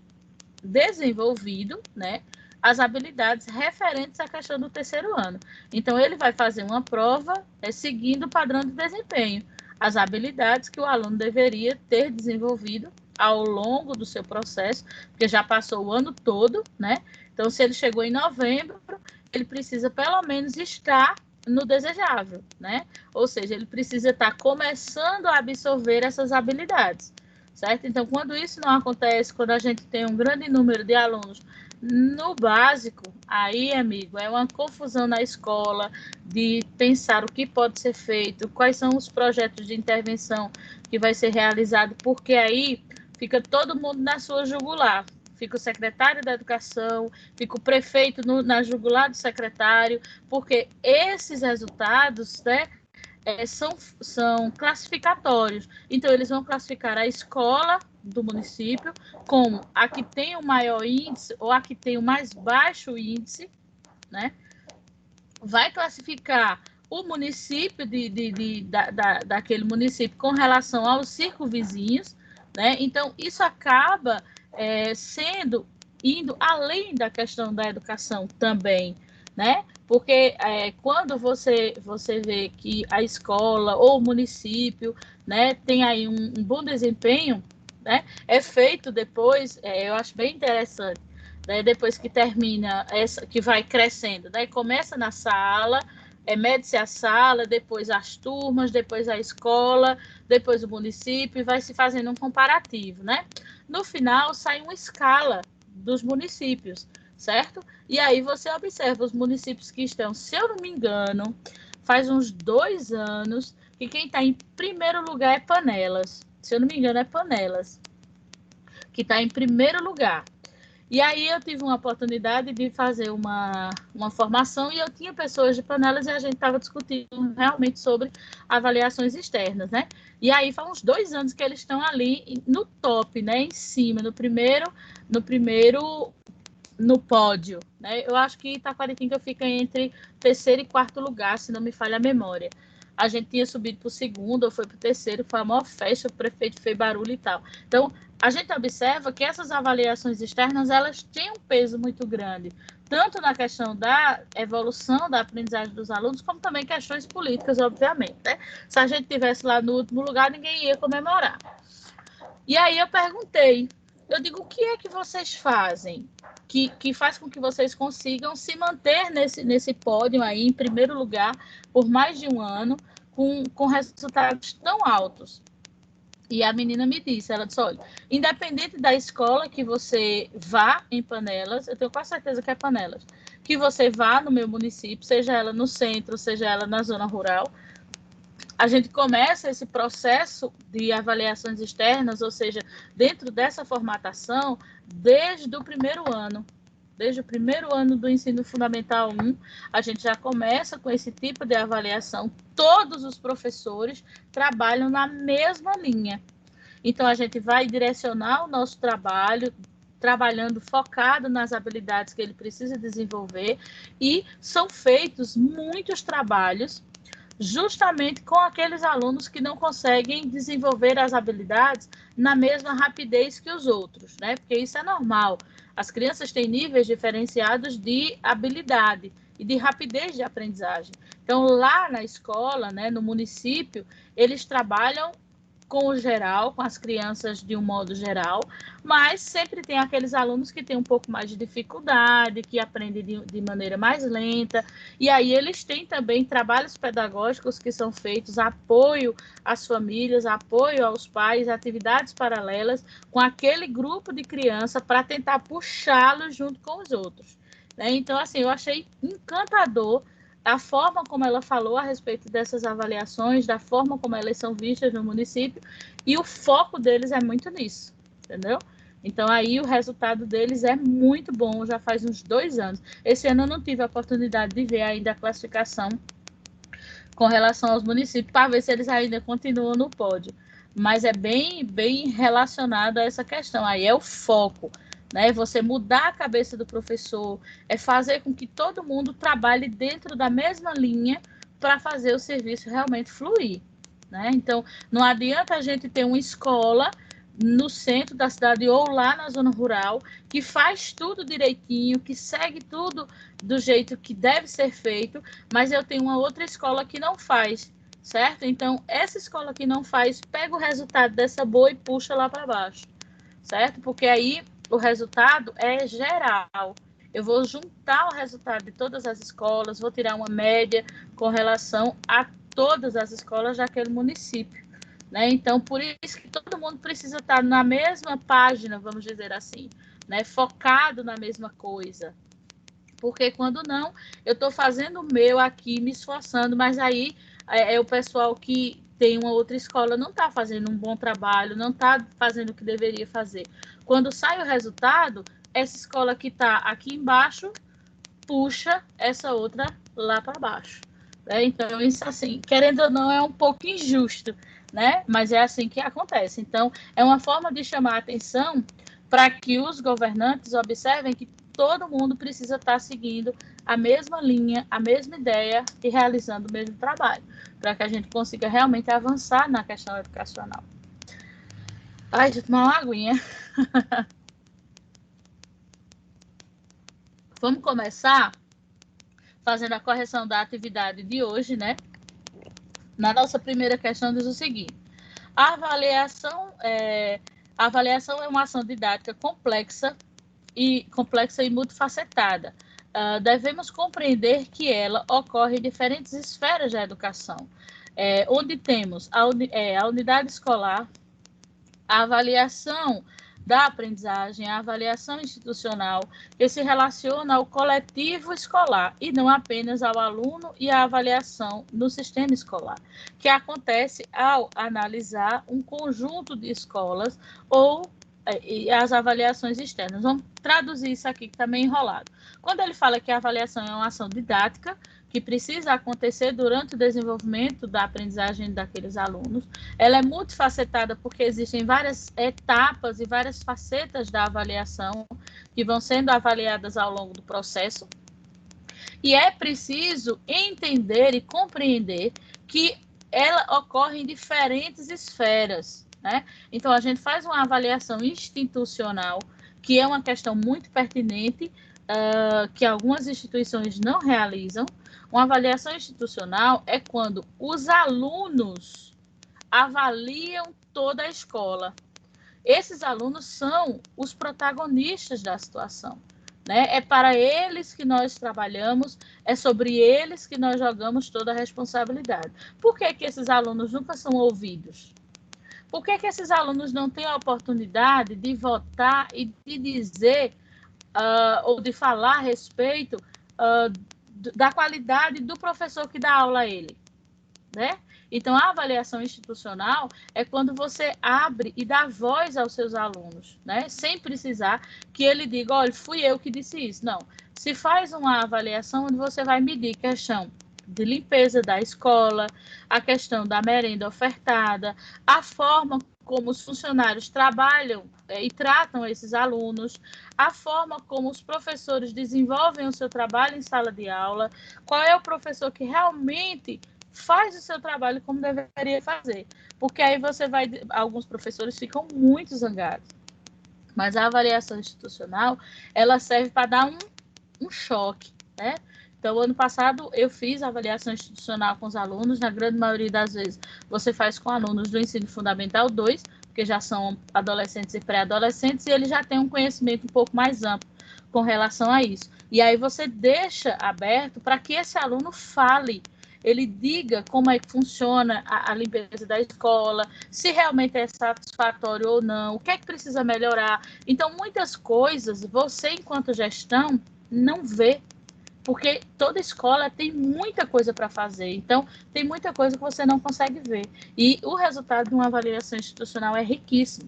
Speaker 1: desenvolvido, né, as habilidades referentes à questão do terceiro ano. Então, ele vai fazer uma prova seguindo o padrão de desempenho, as habilidades que o aluno deveria ter desenvolvido ao longo do seu processo, porque já passou o ano todo, né? Então, se ele chegou em novembro, ele precisa pelo menos estar no desejável, né? Ou seja, ele precisa estar começando a absorver essas habilidades, certo? Então, quando isso não acontece, quando a gente tem um grande número de alunos no básico, aí, amigo, é uma confusão na escola de pensar o que pode ser feito, quais são os projetos de intervenção que vai ser realizado, porque aí fica todo mundo na sua jugular. Fica o secretário da educação, fica o prefeito na jugular do secretário, porque esses resultados, né, são classificatórios. Então, eles vão classificar a escola do município como a que tem o maior índice ou a que tem o mais baixo índice, né? Vai classificar o município daquele município com relação aos circunvizinhos, né? Então, isso acaba indo além da questão da educação também, né? Porque quando você vê que a escola ou o município, né, tem aí um bom desempenho, né, é feito depois, eu acho bem interessante, né, depois que termina, que vai crescendo, né, começa na sala, mede-se a sala, depois as turmas, depois a escola, depois o município, e vai se fazendo um comparativo, né? No final, sai uma escala dos municípios, certo? E aí você observa os municípios que estão, se eu não me engano, faz uns 2 anos, que quem está em primeiro lugar é Panelas. Se eu não me engano, é Panelas, que está em primeiro lugar. E aí eu tive uma oportunidade de fazer uma formação e eu tinha pessoas de panelas e a gente estava discutindo realmente sobre avaliações externas, né? E aí faz uns 2 anos que eles estão ali no top, né? Em cima, no pódio, né? Eu acho que Itaquaritinga fica entre 3º e 4º lugar, se não me falha a memória. A gente tinha subido para o 2º, ou foi para o 3º, foi a maior festa, o prefeito fez barulho e tal. Então, a gente observa que essas avaliações externas, elas têm um peso muito grande, tanto na questão da evolução da aprendizagem dos alunos, como também questões políticas, obviamente, né? Se a gente estivesse lá no último lugar, ninguém ia comemorar. E aí eu perguntei, eu digo, o que é que vocês fazem que faz com que vocês consigam se manter nesse pódio aí, em primeiro lugar, por mais de um ano, com resultados tão altos? E a menina me disse, ela disse, olha, independente da escola que você vá em Panelas, eu tenho quase certeza que é Panelas, que você vá no meu município, seja ela no centro, seja ela na zona rural, a gente começa esse processo de avaliações externas, ou seja, dentro dessa formatação, desde o primeiro ano. Desde o primeiro ano do ensino fundamental 1, a gente já começa com esse tipo de avaliação. Todos os professores trabalham na mesma linha. Então, a gente vai direcionar o nosso trabalho, trabalhando focado nas habilidades que ele precisa desenvolver, e são feitos muitos trabalhos justamente com aqueles alunos que não conseguem desenvolver as habilidades na mesma rapidez que os outros, né? Porque isso é normal. As crianças têm níveis diferenciados de habilidade e de rapidez de aprendizagem. Então, lá na escola, né, no município, eles trabalham com o geral, com as crianças de um modo geral, mas sempre tem aqueles alunos que têm um pouco mais de dificuldade, que aprendem de maneira mais lenta, e aí eles têm também trabalhos pedagógicos que são feitos, apoio às famílias, apoio aos pais, atividades paralelas com aquele grupo de criança para tentar puxá-los junto com os outros, né? Então, assim, eu achei encantador a forma como ela falou a respeito dessas avaliações, da forma como elas são vistas no município, e o foco deles é muito nisso, entendeu? Então, aí o resultado deles é muito bom, já faz uns 2 anos. Esse ano eu não tive a oportunidade de ver ainda a classificação com relação aos municípios, para ver se eles ainda continuam no pódio. Mas é bem relacionado a essa questão, aí é o foco. Né? Você mudar a cabeça do professor, é fazer com que todo mundo trabalhe dentro da mesma linha para fazer o serviço realmente fluir. Né? Então, não adianta a gente ter uma escola no centro da cidade ou lá na zona rural que faz tudo direitinho, que segue tudo do jeito que deve ser feito, mas eu tenho uma outra escola que não faz, certo? Então, essa escola que não faz, pega o resultado dessa boa e puxa lá para baixo, certo? Porque aí o resultado é geral. Eu vou juntar o resultado de todas as escolas, vou tirar uma média com relação a todas as escolas daquele município. Né? Então, por isso que todo mundo precisa estar na mesma página, vamos dizer assim, né? Focado na mesma coisa. Porque quando não, eu estou fazendo o meu aqui, me esforçando, mas aí é o pessoal que tem uma outra escola, não está fazendo um bom trabalho, não está fazendo o que deveria fazer. Quando sai o resultado, essa escola que está aqui embaixo puxa essa outra lá para baixo. Né? Então, isso assim, querendo ou não, é um pouco injusto, né? Mas é assim que acontece. Então, é uma forma de chamar a atenção para que os governantes observem que todo mundo precisa estar seguindo a mesma linha, a mesma ideia e realizando o mesmo trabalho, para que a gente consiga realmente avançar na questão educacional. Ai, deixa eu tomar uma aguinha. Vamos começar fazendo a correção da atividade de hoje, né? Na nossa primeira questão diz o seguinte: a avaliação é uma ação didática complexa e multifacetada. Devemos compreender que ela ocorre em diferentes esferas da educação, onde temos a unidade escolar, a avaliação da aprendizagem, a avaliação institucional, que se relaciona ao coletivo escolar e não apenas ao aluno, e a avaliação no sistema escolar, que acontece ao analisar um conjunto de escolas ou e as avaliações externas. Vamos traduzir isso aqui que está meio enrolado. Quando ele fala que a avaliação é uma ação didática, que precisa acontecer durante o desenvolvimento da aprendizagem daqueles alunos, ela é multifacetada porque existem várias etapas e várias facetas da avaliação que vão sendo avaliadas ao longo do processo, e é preciso entender e compreender que ela ocorre em diferentes esferas, né? Então, a gente faz uma avaliação institucional, que é uma questão muito pertinente, que algumas instituições não realizam. Uma avaliação institucional é quando os alunos avaliam toda a escola. Esses alunos são os protagonistas da situação, né? É para eles que nós trabalhamos, é sobre eles que nós jogamos toda a responsabilidade. Por que que esses alunos nunca são ouvidos? Por que que esses alunos não têm a oportunidade de votar e de dizer ou de falar a respeito da qualidade do professor que dá aula a ele, né? Então, a avaliação institucional é quando você abre e dá voz aos seus alunos, né? Sem precisar que ele diga, olha, fui eu que disse isso. Não. Se faz uma avaliação onde você vai medir questão de limpeza da escola, a questão da merenda ofertada, a forma como os funcionários trabalham e tratam esses alunos, a forma como os professores desenvolvem o seu trabalho em sala de aula, qual é o professor que realmente faz o seu trabalho como deveria fazer. Porque aí você vai... Alguns professores ficam muito zangados. Mas a avaliação institucional, ela serve para dar um choque, né? Então, ano passado, eu fiz a avaliação institucional com os alunos. Na grande maioria das vezes, você faz com alunos do ensino fundamental 2, porque já são adolescentes e pré-adolescentes, e eles já têm um conhecimento um pouco mais amplo com relação a isso. E aí você deixa aberto para que esse aluno fale, ele diga como é que funciona a limpeza da escola, se realmente é satisfatório ou não, o que é que precisa melhorar. Então, muitas coisas você, enquanto gestão, não vê, porque toda escola tem muita coisa para fazer. Então, tem muita coisa que você não consegue ver. E o resultado de uma avaliação institucional é riquíssimo.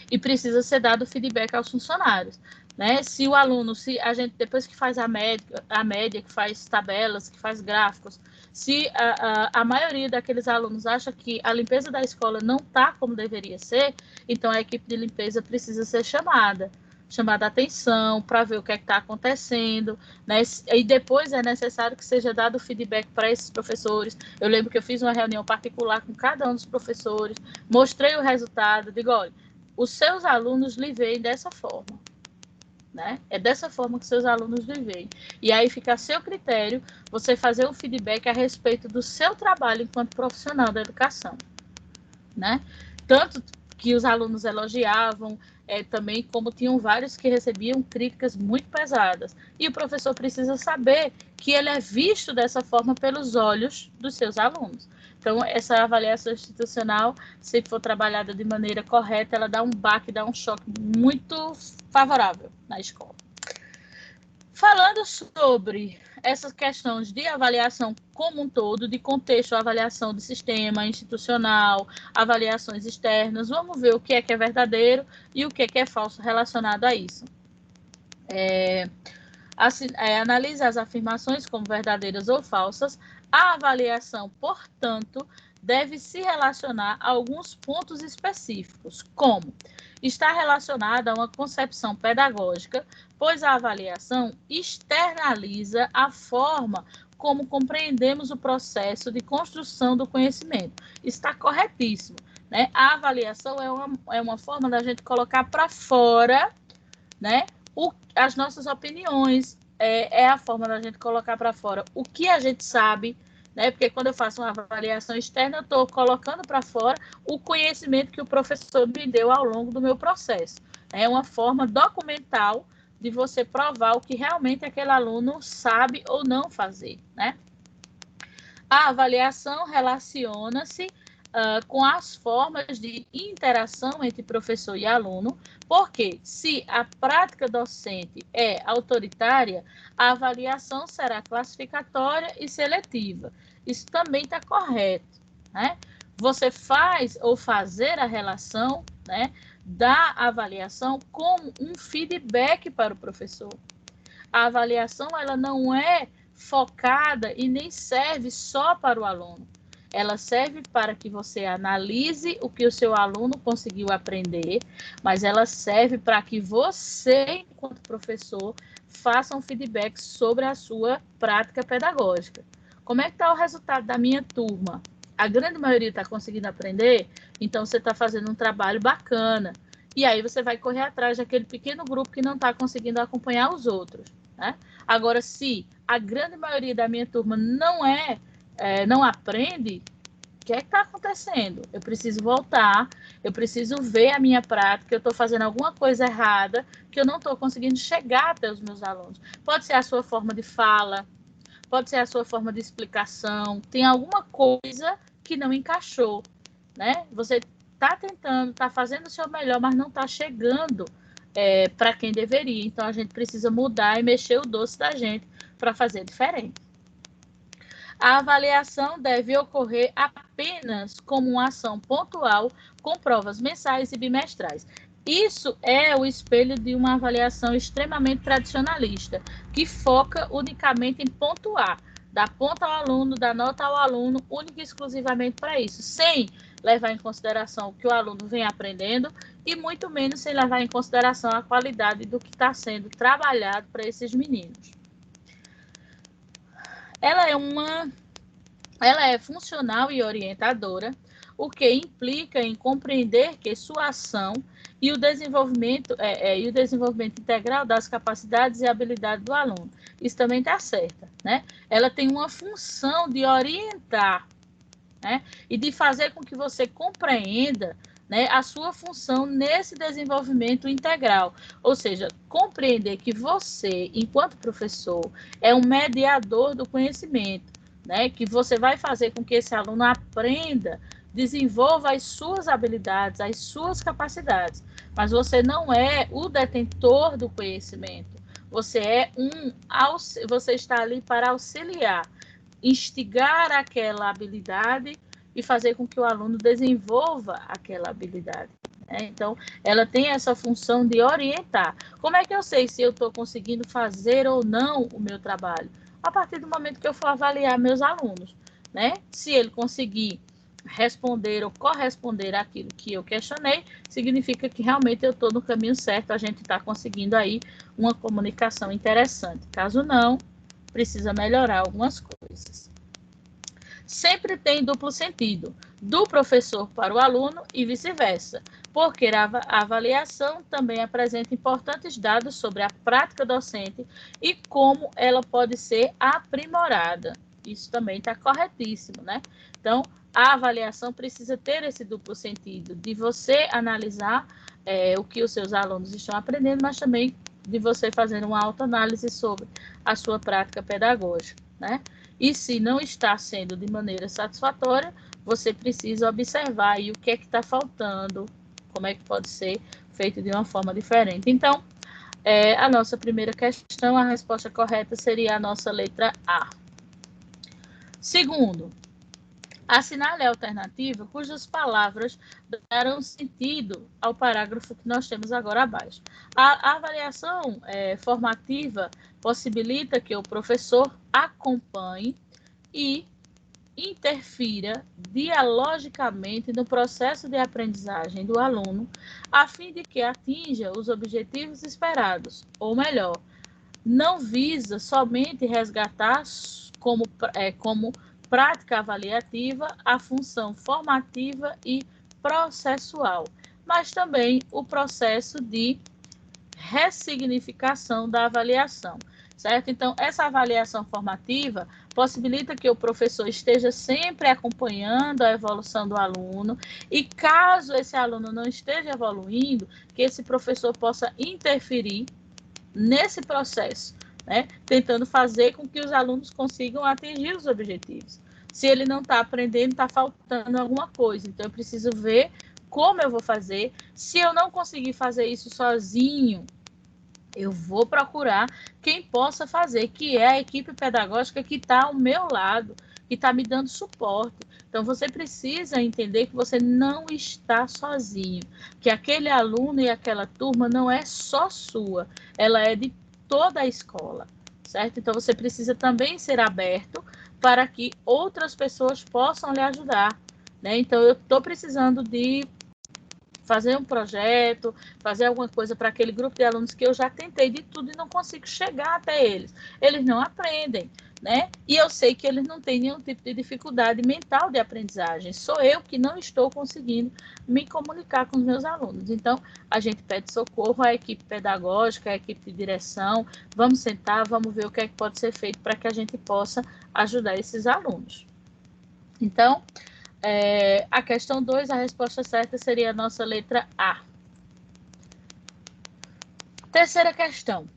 Speaker 1: E precisa ser dado feedback aos funcionários, né? Se o aluno, se a gente, depois que faz a média, que faz tabelas, que faz gráficos, se a maioria daqueles alunos acha que a limpeza da escola não está como deveria ser, então a equipe de limpeza precisa ser chamada a atenção para ver o que é que está acontecendo, né? E depois é necessário que seja dado feedback para esses professores. Eu lembro que eu fiz uma reunião particular com cada um dos professores, mostrei o resultado, digo, olha, os seus alunos lhe veem dessa forma, né? É dessa forma que seus alunos lhe veem. E aí fica a seu critério você fazer um feedback a respeito do seu trabalho enquanto profissional da educação, né? Tanto que os alunos elogiavam, também como tinham vários que recebiam críticas muito pesadas. E o professor precisa saber que ele é visto dessa forma pelos olhos dos seus alunos. Então, essa avaliação institucional, se for trabalhada de maneira correta, ela dá um baque, dá um choque muito favorável na escola. Falando sobre essas questões de avaliação como um todo, de contexto, avaliação de sistema institucional, avaliações externas, vamos ver o que é verdadeiro e o que é falso relacionado a isso. Analisa as afirmações como verdadeiras ou falsas. A avaliação, portanto, deve se relacionar a alguns pontos específicos, como está relacionada a uma concepção pedagógica, pois a avaliação externaliza a forma como compreendemos o processo de construção do conhecimento. Está corretíssimo, né? A avaliação é uma forma da gente colocar para fora, né, as nossas opiniões, é a forma da gente colocar para fora o que a gente sabe, né? Porque quando eu faço uma avaliação externa, eu estou colocando para fora o conhecimento que o professor me deu ao longo do meu processo. É uma forma documental de você provar o que realmente aquele aluno sabe ou não fazer, né? A avaliação relaciona-se com as formas de interação entre professor e aluno, porque se a prática docente é autoritária, a avaliação será classificatória e seletiva. Isso também está correto, né? Você faz ou fazer a relação, né, da avaliação como um feedback para o professor. A avaliação, ela não é focada e nem serve só para o aluno. Ela serve para que você analise o que o seu aluno conseguiu aprender, mas ela serve para que você, enquanto professor, faça um feedback sobre a sua prática pedagógica. Como é que está o resultado da minha turma? A grande maioria está conseguindo aprender, então você está fazendo um trabalho bacana. E aí você vai correr atrás daquele pequeno grupo que não está conseguindo acompanhar os outros, né? Agora, se a grande maioria da minha turma não aprende, o que é que está acontecendo? Eu preciso voltar, eu preciso ver a minha prática, eu estou fazendo alguma coisa errada, que eu não estou conseguindo chegar até os meus alunos. Pode ser a sua forma de fala, pode ser a sua forma de explicação, tem alguma coisa que não encaixou, né? Você está tentando, está fazendo o seu melhor, mas não está chegando para quem deveria. Então, a gente precisa mudar e mexer o doce da gente para fazer diferente. A avaliação deve ocorrer apenas como uma ação pontual, com provas mensais e bimestrais. Isso é o espelho de uma avaliação extremamente tradicionalista, que foca unicamente em pontuar, dar ponto ao aluno, dar nota ao aluno, única e exclusivamente para isso, sem levar em consideração o que o aluno vem aprendendo e muito menos sem levar em consideração a qualidade do que está sendo trabalhado para esses meninos. Ela é funcional e orientadora, o que implica em compreender que sua ação e o desenvolvimento integral das capacidades e habilidades do aluno. Isso também está certo, né? Ela tem uma função de orientar, né? E de fazer com que você compreenda, né, a sua função nesse desenvolvimento integral. Ou seja, compreender que você, enquanto professor, é um mediador do conhecimento, né? Que você vai fazer com que esse aluno aprenda, desenvolva as suas habilidades, as suas capacidades. Mas você não é o detentor do conhecimento. Você está ali para auxiliar, instigar aquela habilidade e fazer com que o aluno desenvolva aquela habilidade. Né? Então, ela tem essa função de orientar. Como é que eu sei se eu estou conseguindo fazer ou não o meu trabalho? A partir do momento que eu for avaliar meus alunos, né? Se ele conseguir responder ou corresponder àquilo que eu questionei, significa que realmente eu estou no caminho certo, a gente está conseguindo aí uma comunicação interessante. Caso não, precisa melhorar algumas coisas. Sempre tem duplo sentido, do professor para o aluno e vice-versa, porque a avaliação também apresenta importantes dados sobre a prática docente e como ela pode ser aprimorada. Isso também está corretíssimo, né? Então, a avaliação precisa ter esse duplo sentido, de você analisar o que os seus alunos estão aprendendo, mas também de você fazer uma autoanálise sobre a sua prática pedagógica, né? E se não está sendo de maneira satisfatória, você precisa observar aí o que é que está faltando, como é que pode ser feito de uma forma diferente. Então, a nossa primeira questão, a resposta correta seria a nossa letra A. Segundo, assinale a alternativa cujas palavras darão sentido ao parágrafo que nós temos agora abaixo. A avaliação formativa possibilita que o professor acompanhe e interfira dialogicamente no processo de aprendizagem do aluno, a fim de que atinja os objetivos esperados, ou melhor, não visa somente resgatar como prática avaliativa a função formativa e processual, mas também o processo de ressignificação da avaliação, certo? Então, essa avaliação formativa possibilita que o professor esteja sempre acompanhando a evolução do aluno e, caso esse aluno não esteja evoluindo, que esse professor possa interferir nesse processo, né? Tentando fazer com que os alunos consigam atingir os objetivos. Se ele não está aprendendo, está faltando alguma coisa. Então, eu preciso ver como eu vou fazer. Se eu não conseguir fazer isso sozinho, eu vou procurar quem possa fazer, que é a equipe pedagógica que está ao meu lado, que está me dando suporte. Então, você precisa entender que você não está sozinho, que aquele aluno e aquela turma não é só sua, ela é de toda a escola, certo? Então, você precisa também ser aberto para que outras pessoas possam lhe ajudar, né? Então, eu estou precisando de fazer um projeto, fazer alguma coisa para aquele grupo de alunos que eu já tentei de tudo e não consigo chegar até eles. Eles não aprendem, né? E eu sei que eles não têm nenhum tipo de dificuldade mental de aprendizagem. Sou eu que não estou conseguindo me comunicar com os meus alunos. Então, a gente pede socorro à equipe pedagógica, à equipe de direção. Vamos sentar, vamos ver o que é que pode ser feito para que a gente possa ajudar esses alunos. Então, a questão 2, a resposta certa seria a nossa letra A. Terceira questão.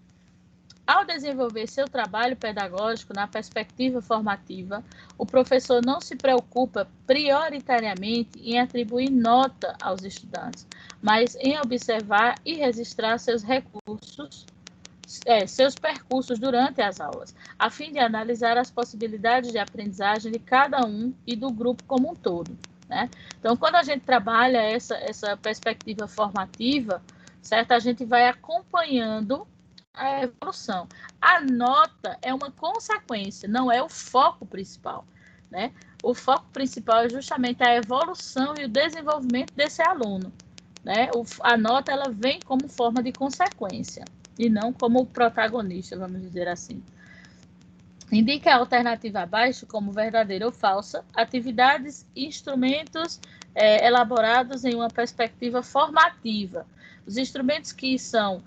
Speaker 1: Ao desenvolver seu trabalho pedagógico na perspectiva formativa, o professor não se preocupa prioritariamente em atribuir nota aos estudantes, mas em observar e registrar seus percursos durante as aulas, a fim de analisar as possibilidades de aprendizagem de cada um e do grupo como um todo, né? Então, quando a gente trabalha essa perspectiva formativa, certo? A gente vai acompanhando a evolução. A nota é uma consequência, não é o foco principal, né? O foco principal é justamente a evolução e o desenvolvimento desse aluno, né? A nota ela vem como forma de consequência e não como protagonista, vamos dizer assim. Indique a alternativa abaixo como verdadeira ou falsa, atividades e instrumentos elaborados em uma perspectiva formativa. Os instrumentos que são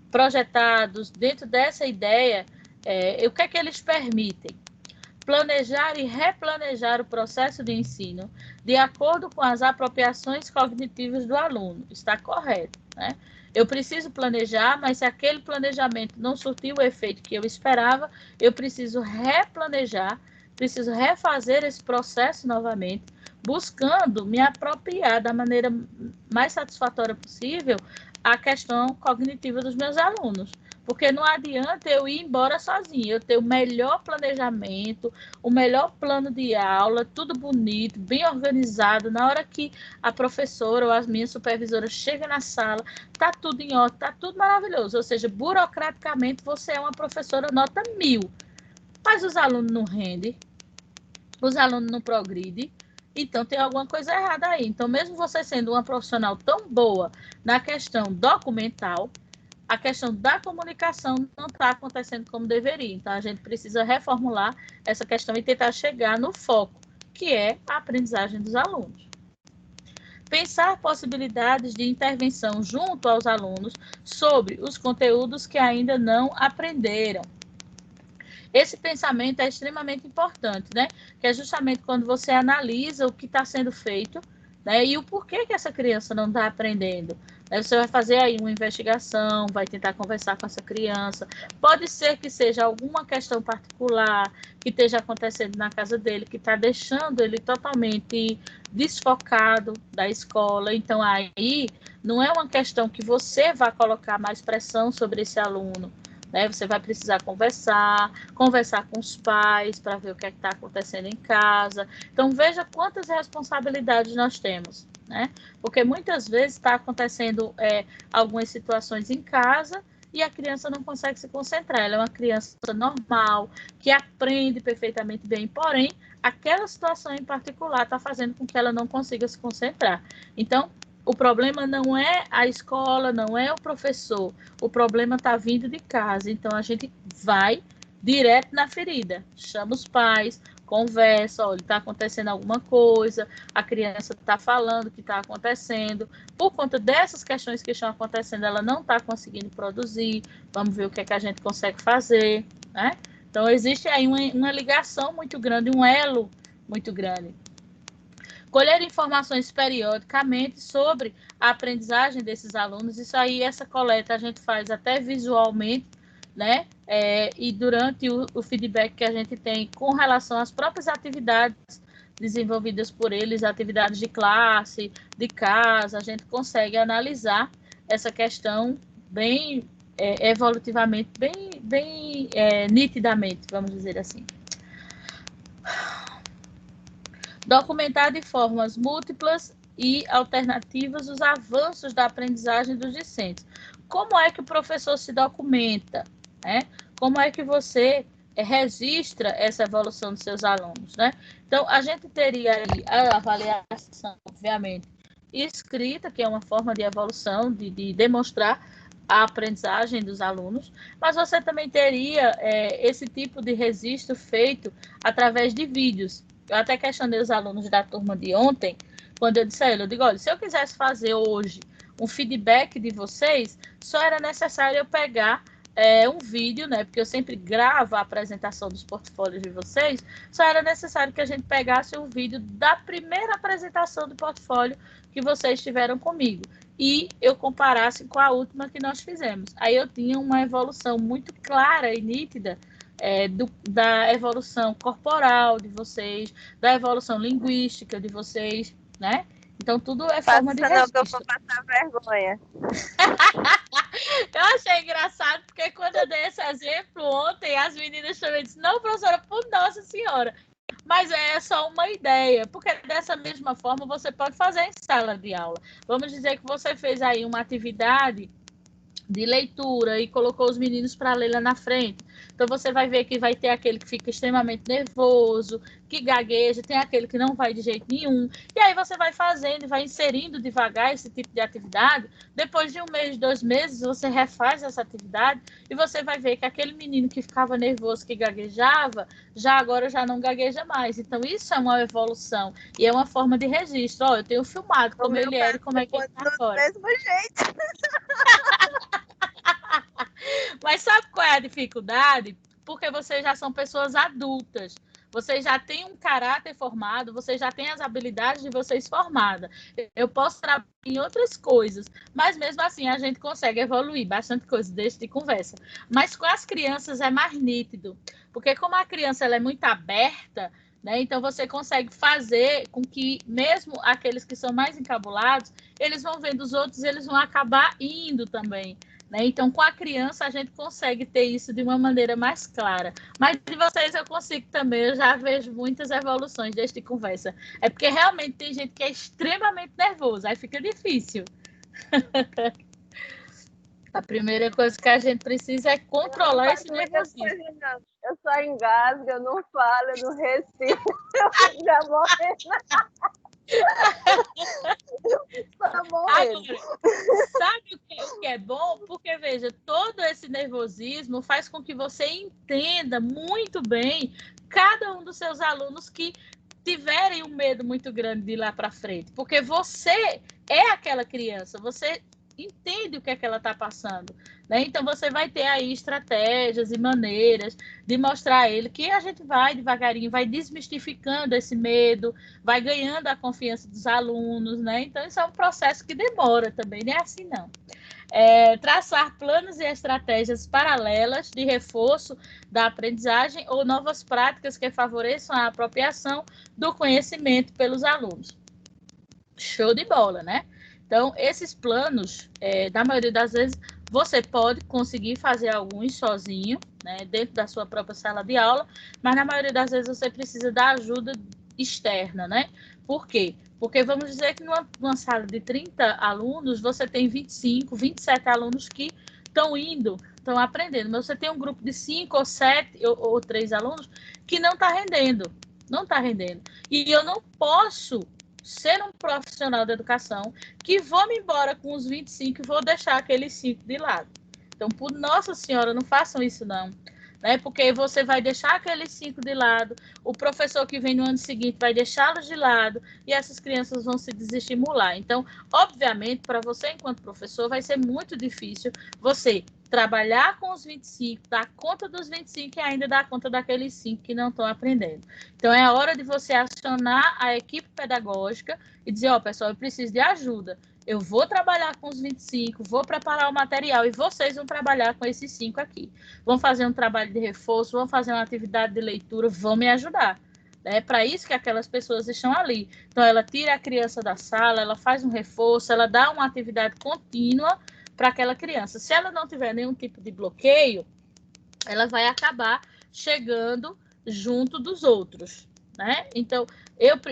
Speaker 1: projetados dentro dessa ideia, o que é que eles permitem? Planejar e replanejar o processo de ensino de acordo com as apropriações cognitivas do aluno. Está correto, né? Eu preciso planejar, mas se aquele planejamento não surtiu o efeito que eu esperava, eu preciso replanejar, preciso refazer esse processo novamente, buscando me apropriar da maneira mais satisfatória possível a questão cognitiva dos meus alunos. Porque não adianta eu ir embora sozinha, eu ter o melhor planejamento, o melhor plano de aula, tudo bonito, bem organizado. Na hora que a professora ou as minhas supervisoras chegam na sala, tá tudo em ordem, tá tudo maravilhoso. Ou seja, burocraticamente você é uma professora nota 1000, mas os alunos não rendem, os alunos não progridem. Então, tem alguma coisa errada aí. Então, mesmo você sendo uma profissional tão boa na questão documental, a questão da comunicação não está acontecendo como deveria. Então, a gente precisa reformular essa questão e tentar chegar no foco, que é a aprendizagem dos alunos. Pensar possibilidades de intervenção junto aos alunos sobre os conteúdos que ainda não aprenderam. Esse pensamento é extremamente importante, né? Que é justamente quando você analisa o que está sendo feito, né? E o porquê que essa criança não está aprendendo. Você vai fazer aí uma investigação, vai tentar conversar com essa criança. Pode ser que seja alguma questão particular que esteja acontecendo na casa dele, que está deixando ele totalmente desfocado da escola. Então, aí não é uma questão que você vai colocar mais pressão sobre esse aluno, né? Você vai precisar conversar com os pais para ver o que é que está acontecendo em casa. Então, veja quantas responsabilidades nós temos, né? Porque muitas vezes está acontecendo algumas situações em casa e a criança não consegue se concentrar. Ela é uma criança normal, que aprende perfeitamente bem, porém, aquela situação em particular está fazendo com que ela não consiga se concentrar. Então, o problema não é a escola, não é o professor. O problema está vindo de casa. Então, a gente vai direto na ferida. Chama os pais, conversa, olha, está acontecendo alguma coisa, a criança está falando que está acontecendo. Por conta dessas questões que estão acontecendo, ela não está conseguindo produzir. Vamos ver o que é que a gente consegue fazer, né? Então, existe aí uma ligação muito grande, um elo muito grande. Colher informações periodicamente sobre a aprendizagem desses alunos, isso aí, essa coleta a gente faz até visualmente, né? E durante o feedback que a gente tem com relação às próprias atividades desenvolvidas por eles, atividades de classe, de casa, a gente consegue analisar essa questão bem evolutivamente, bem nitidamente, vamos dizer assim. Documentar de formas múltiplas e alternativas os avanços da aprendizagem dos discentes. Como é que o professor se documenta, né? Como é que você registra essa evolução dos seus alunos, né? Então, a gente teria aí a avaliação, obviamente, escrita, que é uma forma de evolução, de demonstrar a aprendizagem dos alunos, mas você também teria esse tipo de registro feito através de vídeos. Eu até questionei os alunos da turma de ontem, quando eu disse a ele, eu digo, olha, se eu quisesse fazer hoje um feedback de vocês, só era necessário eu pegar um vídeo, né? Porque eu sempre gravo a apresentação dos portfólios de vocês, só era necessário que a gente pegasse um vídeo da primeira apresentação do portfólio que vocês tiveram comigo e eu comparasse com a última que nós fizemos. Aí eu tinha uma evolução muito clara e nítida da evolução corporal de vocês, da evolução linguística de vocês, né? Então, tudo é forma de registro.
Speaker 3: Que eu vou passar vergonha.
Speaker 1: Eu achei engraçado, porque quando eu dei esse exemplo ontem, as meninas também disseram, não, professora, por Nossa Senhora. Mas é só uma ideia, porque dessa mesma forma você pode fazer em sala de aula. Vamos dizer que você fez aí uma atividade de leitura e colocou os meninos para ler lá na frente. Então, você vai ver que vai ter aquele que fica extremamente nervoso, que gagueja, tem aquele que não vai de jeito nenhum. E aí você vai fazendo e vai inserindo devagar esse tipo de atividade. Depois de 1 mês, 2 meses, você refaz essa atividade e você vai ver que aquele menino que ficava nervoso, que gaguejava, agora já não gagueja mais. Então, isso é uma evolução e é uma forma de registro. Ó, eu tenho filmado como ele era e como é que ele está agora.
Speaker 3: Do mesmo jeito.
Speaker 1: Mas sabe qual é a dificuldade? Porque vocês já são pessoas adultas. Vocês já têm um caráter formado, vocês já têm as habilidades de vocês formadas. Eu posso trabalhar em outras coisas, mas mesmo assim a gente consegue evoluir bastante coisa desde de conversa. Mas com as crianças é mais nítido, porque como a criança ela é muito aberta, né, então você consegue fazer com que mesmo aqueles que são mais encabulados, eles vão vendo os outros e eles vão acabar indo também. Né? Então, com a criança, a gente consegue ter isso de uma maneira mais clara. Mas de vocês eu consigo também, eu já vejo muitas evoluções desde conversa. É porque realmente tem gente que é extremamente nervosa, aí fica difícil. A primeira coisa que a gente precisa é controlar esse nervosismo.
Speaker 3: Eu só engasgo, eu não falo, eu não respiro, eu já morrendo.
Speaker 1: Agora, sabe o que é bom? Porque, veja, todo esse nervosismo faz com que você entenda muito bem cada um dos seus alunos que tiverem um medo muito grande de ir lá para frente. Porque você é aquela criança, você entende o que é que ela está passando. Né? Então, você vai ter aí estratégias e maneiras de mostrar a ele que a gente vai devagarinho, vai desmistificando esse medo, vai ganhando a confiança dos alunos, né? Então, isso é um processo que demora também, não é assim não. Traçar planos e estratégias paralelas de reforço da aprendizagem ou novas práticas que favoreçam a apropriação do conhecimento pelos alunos. Show de bola, né? Então, esses planos, na maioria das vezes, você pode conseguir fazer alguns sozinho, né, dentro da sua própria sala de aula, mas na maioria das vezes você precisa da ajuda externa, né? Por quê? Porque vamos dizer que numa sala de 30 alunos, você tem 25, 27 alunos que estão estão aprendendo, mas você tem um grupo de 5 ou 7 ou 3 alunos que não está rendendo, não está rendendo. E eu não posso ser um profissional da educação que vou me embora com os 25 e vou deixar aqueles 5 de lado. Então, por Nossa Senhora, não façam isso não. Né? Porque você vai deixar aqueles 5 de lado, o professor que vem no ano seguinte vai deixá-los de lado e essas crianças vão se desestimular. Então, obviamente, para você enquanto professor vai ser muito difícil você trabalhar com os 25, dar conta dos 25 e ainda dar conta daqueles 5 que não estão aprendendo. Então, é a hora de você acionar a equipe pedagógica e dizer, ó, pessoal, eu preciso de ajuda. Eu vou trabalhar com os 25, vou preparar o material e vocês vão trabalhar com esses 5 aqui. Vão fazer um trabalho de reforço, vão fazer uma atividade de leitura, vão me ajudar. É para isso que aquelas pessoas estão ali. Então, ela tira a criança da sala, ela faz um reforço, ela dá uma atividade contínua para aquela criança. Se ela não tiver nenhum tipo de bloqueio, ela vai acabar chegando junto dos outros. né? Então,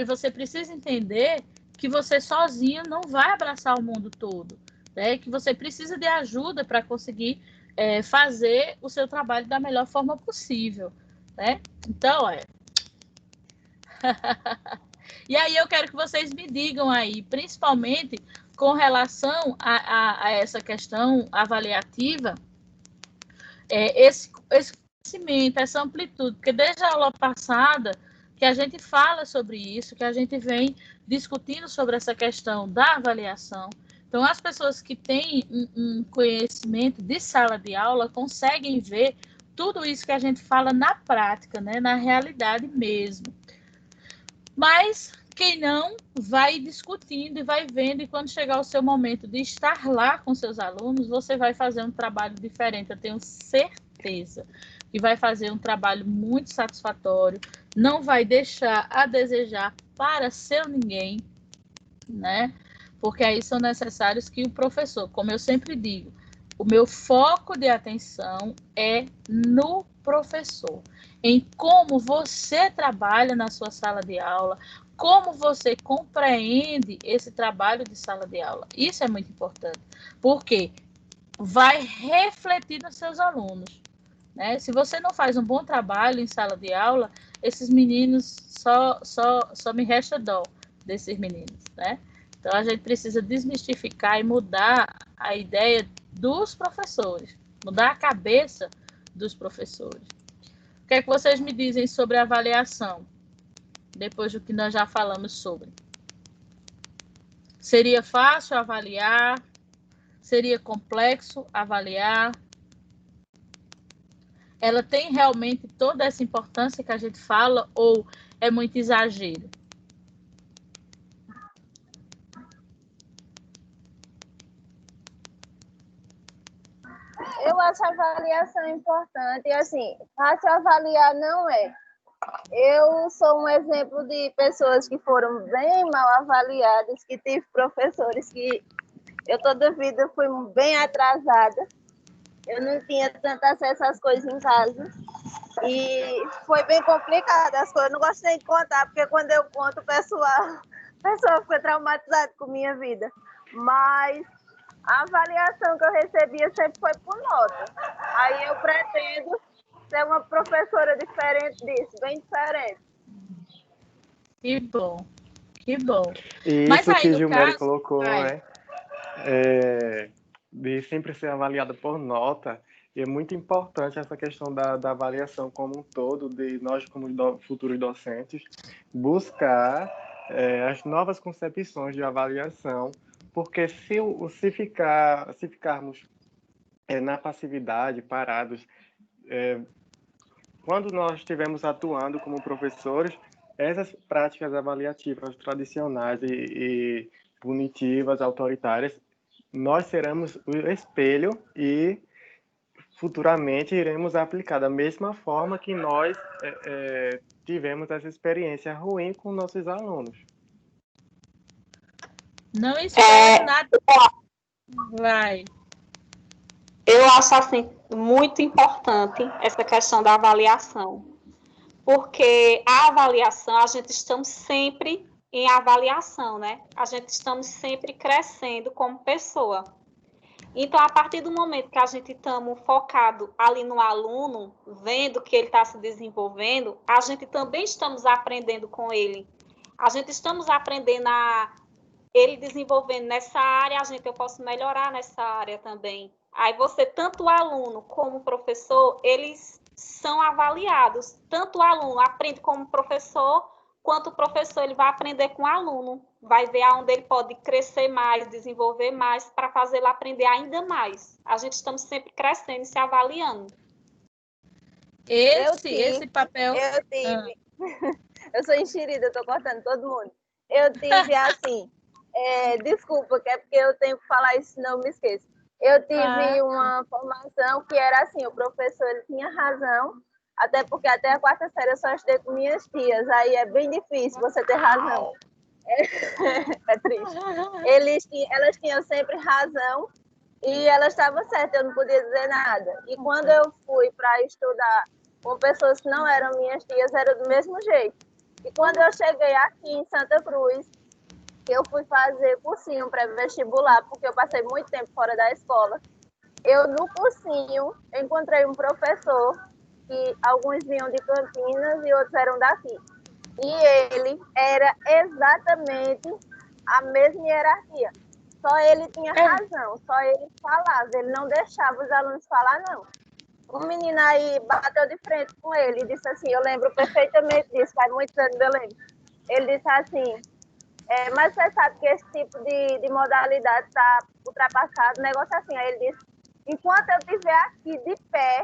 Speaker 1: você precisa entender que você sozinho não vai abraçar o mundo todo, né? Que você precisa de ajuda para conseguir fazer o seu trabalho da melhor forma possível, né? Então, e aí eu quero que vocês me digam aí, principalmente com relação a essa questão avaliativa, esse conhecimento, essa amplitude, porque desde a aula passada que a gente fala sobre isso, que a gente vem discutindo sobre essa questão da avaliação. Então, as pessoas que têm um conhecimento de sala de aula conseguem ver tudo isso que a gente fala na prática, né, na realidade mesmo. Mas quem não, vai discutindo e vai vendo, e quando chegar o seu momento de estar lá com seus alunos, você vai fazer um trabalho diferente, eu tenho certeza que vai fazer um trabalho muito satisfatório, não vai deixar a desejar para seu ninguém, né? Porque aí são necessários que o professor, como eu sempre digo, o meu foco de atenção é no professor, em como você trabalha na sua sala de aula, como você compreende esse trabalho de sala de aula. Isso é muito importante, porque vai refletir nos seus alunos, né? Se você não faz um bom trabalho em sala de aula, esses meninos só me resta dó desses meninos, né? Então a gente precisa desmistificar e mudar a ideia dos professores, mudar a cabeça dos professores. O que é que vocês me dizem sobre a avaliação? Depois do que nós já falamos sobre. Seria fácil avaliar? Seria complexo avaliar? Ela tem realmente toda essa importância que a gente fala ou é muito exagero?
Speaker 3: Eu acho a avaliação importante e, assim, fácil avaliar não é. Eu sou um exemplo de pessoas que foram bem mal avaliadas, que tive professores que eu toda a vida fui bem atrasada, eu não tinha tanto acesso às coisas em casa e foi bem complicado as coisas. Eu não gosto nem de contar, porque quando eu conto, o pessoal fica traumatizado com a minha vida. Mas a avaliação que eu recebia sempre foi por nota. Aí eu pretendo ser uma professora diferente disso, bem diferente.
Speaker 1: Que bom, que bom.
Speaker 2: E
Speaker 1: Mas
Speaker 2: isso
Speaker 1: aí,
Speaker 2: que
Speaker 1: no
Speaker 2: Gilmere
Speaker 1: caso,
Speaker 2: colocou, né? De sempre ser avaliada por nota, e é muito importante essa questão da avaliação como um todo, de nós como futuros docentes, buscar as novas concepções de avaliação, porque se ficarmos na passividade, parados, quando nós estivermos atuando como professores, essas práticas avaliativas tradicionais e punitivas, autoritárias, nós seremos o espelho e futuramente iremos aplicar da mesma forma que nós tivemos essa experiência ruim com nossos alunos.
Speaker 1: não espere nada. Vai.
Speaker 4: Eu acho assim muito importante essa questão da avaliação, porque a avaliação, a gente estamos sempre em avaliação, né? A gente estamos sempre crescendo como pessoa. Então, a partir do momento que a gente estamos focado ali no aluno, vendo que ele está se desenvolvendo, a gente também estamos aprendendo com ele. A gente estamos aprendendo ele desenvolvendo nessa área, eu posso melhorar nessa área também. Aí você, tanto o aluno como o professor, eles são avaliados. Tanto o aluno aprende como professor, quanto o professor ele vai aprender com o aluno. Vai ver aonde ele pode crescer mais, desenvolver mais, para fazê-lo aprender ainda mais. A gente estamos sempre crescendo e se avaliando.
Speaker 1: Esse papel...
Speaker 3: Eu tive. Eu sou enxerida, estou cortando todo mundo. Eu tive assim... desculpa, que é porque eu tenho que falar isso, senão eu me esqueço. Eu tive uma formação que era assim, o professor ele tinha razão, até porque até a quarta série eu só estudei com minhas tias, aí é bem difícil você ter razão. É triste. Elas tinham sempre razão e elas estavam certas, eu não podia dizer nada. E quando eu fui para estudar com pessoas que não eram minhas tias, era do mesmo jeito. E quando eu cheguei aqui em Santa Cruz, que eu fui fazer cursinho pré-vestibular, porque eu passei muito tempo fora da escola, eu no cursinho encontrei um professor, que alguns vinham de Campinas e outros eram daqui. E ele era exatamente a mesma hierarquia. Só ele tinha razão, só ele falava, ele não deixava os alunos falar, não. Um menino aí bateu de frente com ele e disse assim, eu lembro perfeitamente disso, faz muitos anos eu lembro. Ele disse assim, mas você sabe que esse tipo de modalidade está ultrapassado, negócio assim. Aí ele disse, enquanto eu estiver aqui de pé,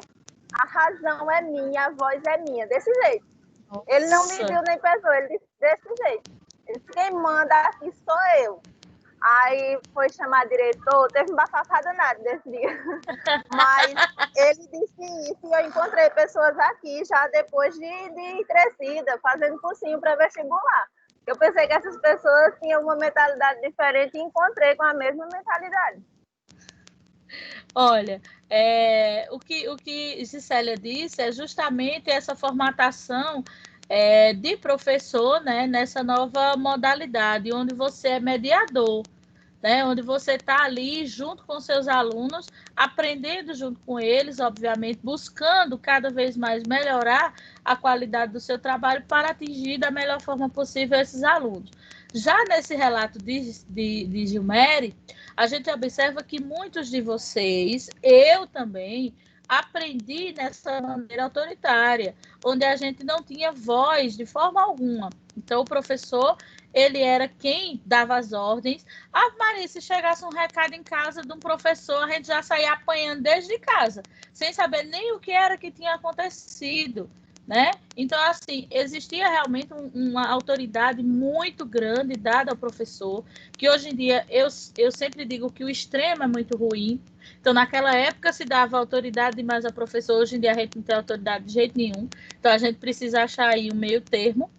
Speaker 3: a razão é minha, a voz é minha, desse jeito.
Speaker 1: Nossa.
Speaker 3: Ele não me viu nem pesou, ele disse desse jeito. Ele disse, quem manda aqui sou eu. Aí foi chamar diretor, teve um bafafá danado desse dia. Mas ele disse isso e eu encontrei pessoas aqui já depois de crescida, fazendo cursinho para vestibular. Eu pensei que essas pessoas tinham uma mentalidade diferente e encontrei com a mesma mentalidade.
Speaker 1: Olha, o que Gisélia disse é justamente essa formatação de professor, né, nessa nova modalidade, onde você é mediador, né, onde você está ali junto com seus alunos, aprendendo junto com eles, obviamente, buscando cada vez mais melhorar a qualidade do seu trabalho para atingir da melhor forma possível esses alunos. Já nesse relato de Gilmere, a gente observa que muitos de vocês, eu também, aprendi nessa maneira autoritária, onde a gente não tinha voz de forma alguma. Então, o professor, ele era quem dava as ordens. Maria, se chegasse um recado em casa de um professor, a gente já saía apanhando desde casa, sem saber nem o que era que tinha acontecido, né? Então, assim, existia realmente uma autoridade muito grande dada ao professor, que hoje em dia eu sempre digo que o extremo é muito ruim. Então, naquela época se dava autoridade demais ao professor, hoje em dia a gente não tem autoridade de jeito nenhum. Então, a gente precisa achar aí um meio termo.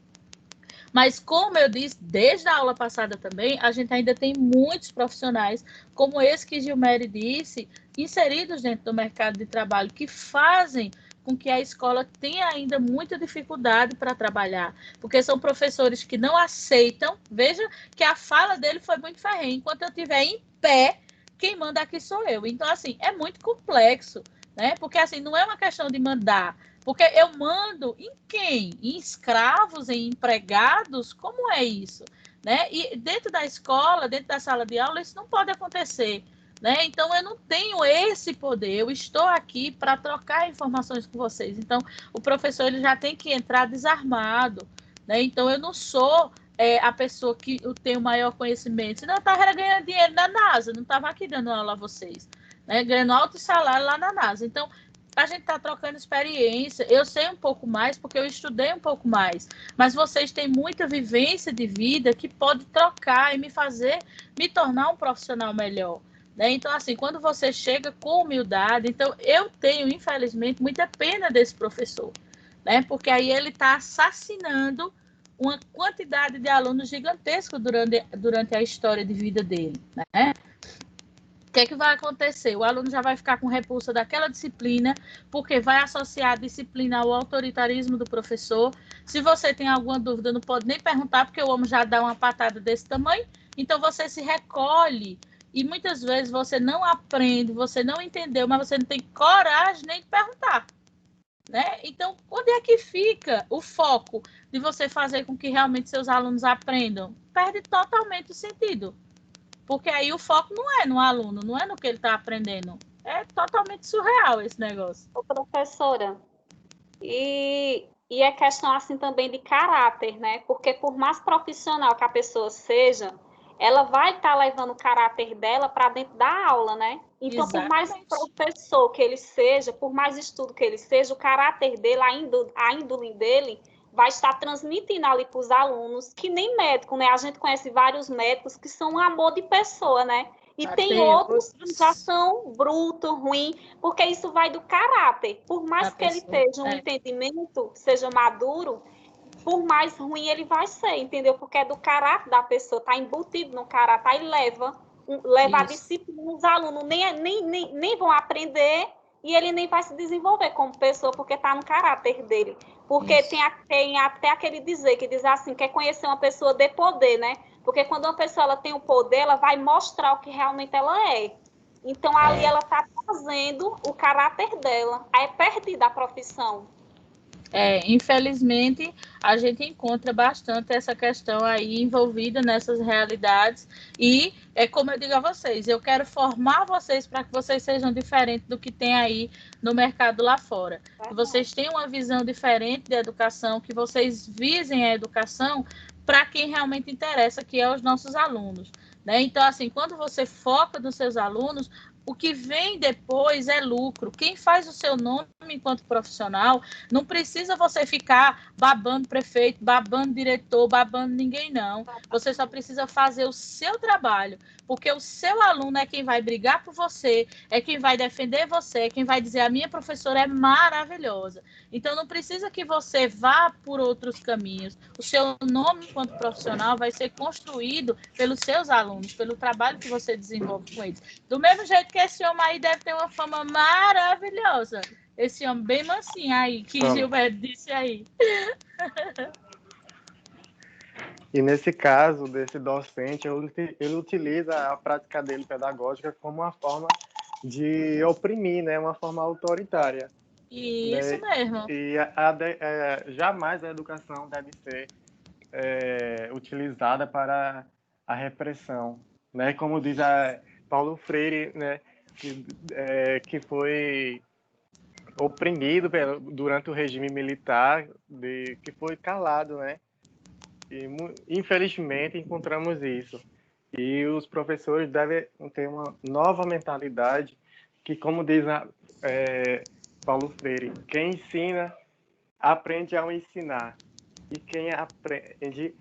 Speaker 1: Mas, como eu disse, desde a aula passada também, a gente ainda tem muitos profissionais, como esse que Gilmere disse, inseridos dentro do mercado de trabalho, que fazem com que a escola tenha ainda muita dificuldade para trabalhar, porque são professores que não aceitam. Veja que a fala dele foi muito ferrenha. Enquanto eu estiver em pé, quem manda aqui sou eu. Então, assim, é muito complexo, né? Porque, assim, não é uma questão de mandar, porque eu mando em quem? Em escravos, em empregados? Como é isso? Né? E dentro da escola, dentro da sala de aula, isso não pode acontecer. Né? Então, eu não tenho esse poder. Eu estou aqui para trocar informações com vocês. Então, o professor ele já tem que entrar desarmado. Né? Então, eu não sou a pessoa que tem o maior conhecimento. Senão, eu estava ganhando dinheiro na NASA. Não estava aqui dando aula a vocês. Né? Ganhando alto salário lá na NASA. Então, a gente está trocando experiência. Eu sei um pouco mais porque eu estudei um pouco mais, mas vocês têm muita vivência de vida que pode trocar e me tornar um profissional melhor, né? Então, assim, quando você chega com humildade, então eu tenho, infelizmente, muita pena desse professor, né? Porque aí ele está assassinando uma quantidade de alunos gigantesco durante a história de vida dele, né? O que vai acontecer? O aluno já vai ficar com repulsa daquela disciplina, porque vai associar a disciplina ao autoritarismo do professor. Se você tem alguma dúvida, não pode nem perguntar, porque o homem já dá uma patada desse tamanho. Então, você se recolhe e muitas vezes você não aprende, você não entendeu, mas você não tem coragem nem de perguntar. Né? Então, onde é que fica o foco de você fazer com que realmente seus alunos aprendam? Perde totalmente o sentido. Porque aí o foco não é no aluno, não é no que ele está aprendendo. É totalmente surreal esse negócio.
Speaker 4: Ô, professora, e é questão assim também de caráter, né? Porque por mais profissional que a pessoa seja, ela vai estar levando o caráter dela para dentro da aula, né? Então,
Speaker 1: Exatamente.
Speaker 4: Por mais professor que ele seja, por mais estudo que ele seja, o caráter dele, a índole dele, vai estar transmitindo ali para os alunos, que nem médico, né? A gente conhece vários médicos que são um amor de pessoa, né? E tem outros que já são brutos, ruins, porque isso vai do caráter. Por mais que ele esteja um entendimento, seja maduro, por mais ruim ele vai ser, entendeu? Porque é do caráter da pessoa, está embutido no caráter, aí leva a disciplina, os alunos nem vão aprender e ele nem vai se desenvolver como pessoa, porque está no caráter dele. Porque tem até aquele dizer que diz assim, quer conhecer uma pessoa de poder, né? Porque quando uma pessoa ela tem o poder, ela vai mostrar o que realmente ela é. Então, ali ela está fazendo o caráter dela. Aí é perdida a profissão.
Speaker 1: Infelizmente, a gente encontra bastante essa questão aí envolvida nessas realidades e é como eu digo a vocês, eu quero formar vocês para que vocês sejam diferentes do que tem aí no mercado lá fora. Que vocês tenham uma visão diferente da educação, que vocês visem a educação para quem realmente interessa, que é os nossos alunos. Né? Então, assim, quando você foca nos seus alunos, o que vem depois é lucro. Quem faz o seu nome enquanto profissional, não precisa você ficar babando prefeito, babando diretor, babando ninguém, não. Você só precisa fazer o seu trabalho, porque o seu aluno é quem vai brigar por você, é quem vai defender você, é quem vai dizer a minha professora é maravilhosa. Então, não precisa que você vá por outros caminhos. O seu nome enquanto profissional vai ser construído pelos seus alunos, pelo trabalho que você desenvolve com eles. Do mesmo jeito que esse homem aí deve ter uma fama maravilhosa. Esse homem bem mansinho aí, que Gilberto disse aí.
Speaker 2: E nesse caso, desse docente, ele utiliza a prática dele pedagógica como uma forma de oprimir, né? Uma forma autoritária.
Speaker 1: Isso
Speaker 2: né?
Speaker 1: mesmo.
Speaker 2: E jamais a educação deve ser utilizada para a repressão. Né? Como diz Paulo Freire, né? que foi oprimido durante o regime militar, que foi calado, né? E, infelizmente, encontramos isso. E os professores devem ter uma nova mentalidade, que, como diz Paulo Freire, quem ensina, aprende ao ensinar. E quem aprende,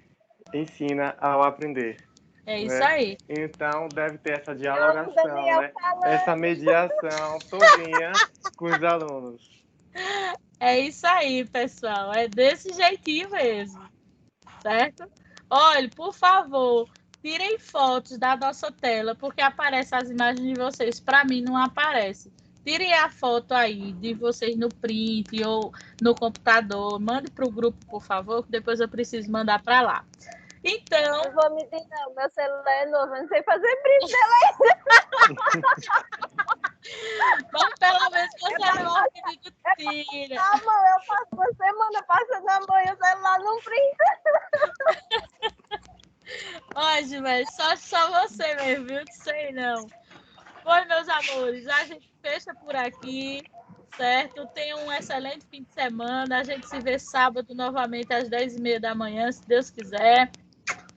Speaker 2: ensina ao aprender.
Speaker 1: É isso
Speaker 2: Né?
Speaker 1: aí.
Speaker 2: Então, deve ter essa dialogação, né?
Speaker 3: falando.
Speaker 2: Essa mediação todinha com os alunos.
Speaker 1: É isso aí, pessoal. É desse jeitinho mesmo. Certo? Olha, por favor, tirem fotos da nossa tela, porque aparecem as imagens de vocês. Para mim, não aparece. Tirem a foto aí de vocês no print ou no computador. Mande para o grupo, por favor, que depois eu preciso mandar para lá. Então.
Speaker 3: Não vou mentir, não. Meu celular é novo, eu não sei fazer print dela ainda.
Speaker 1: Mas pelo menos você não vai pedir tira.
Speaker 3: Ah, mãe, eu passo uma semana passando a mãe, o celular não printa.
Speaker 1: Hoje, velho, só você mesmo, viu? Não sei não. Pois, meus amores, a gente fecha por aqui, certo? Tenham um excelente fim de semana. A gente se vê sábado novamente às 10h30 da manhã, se Deus quiser.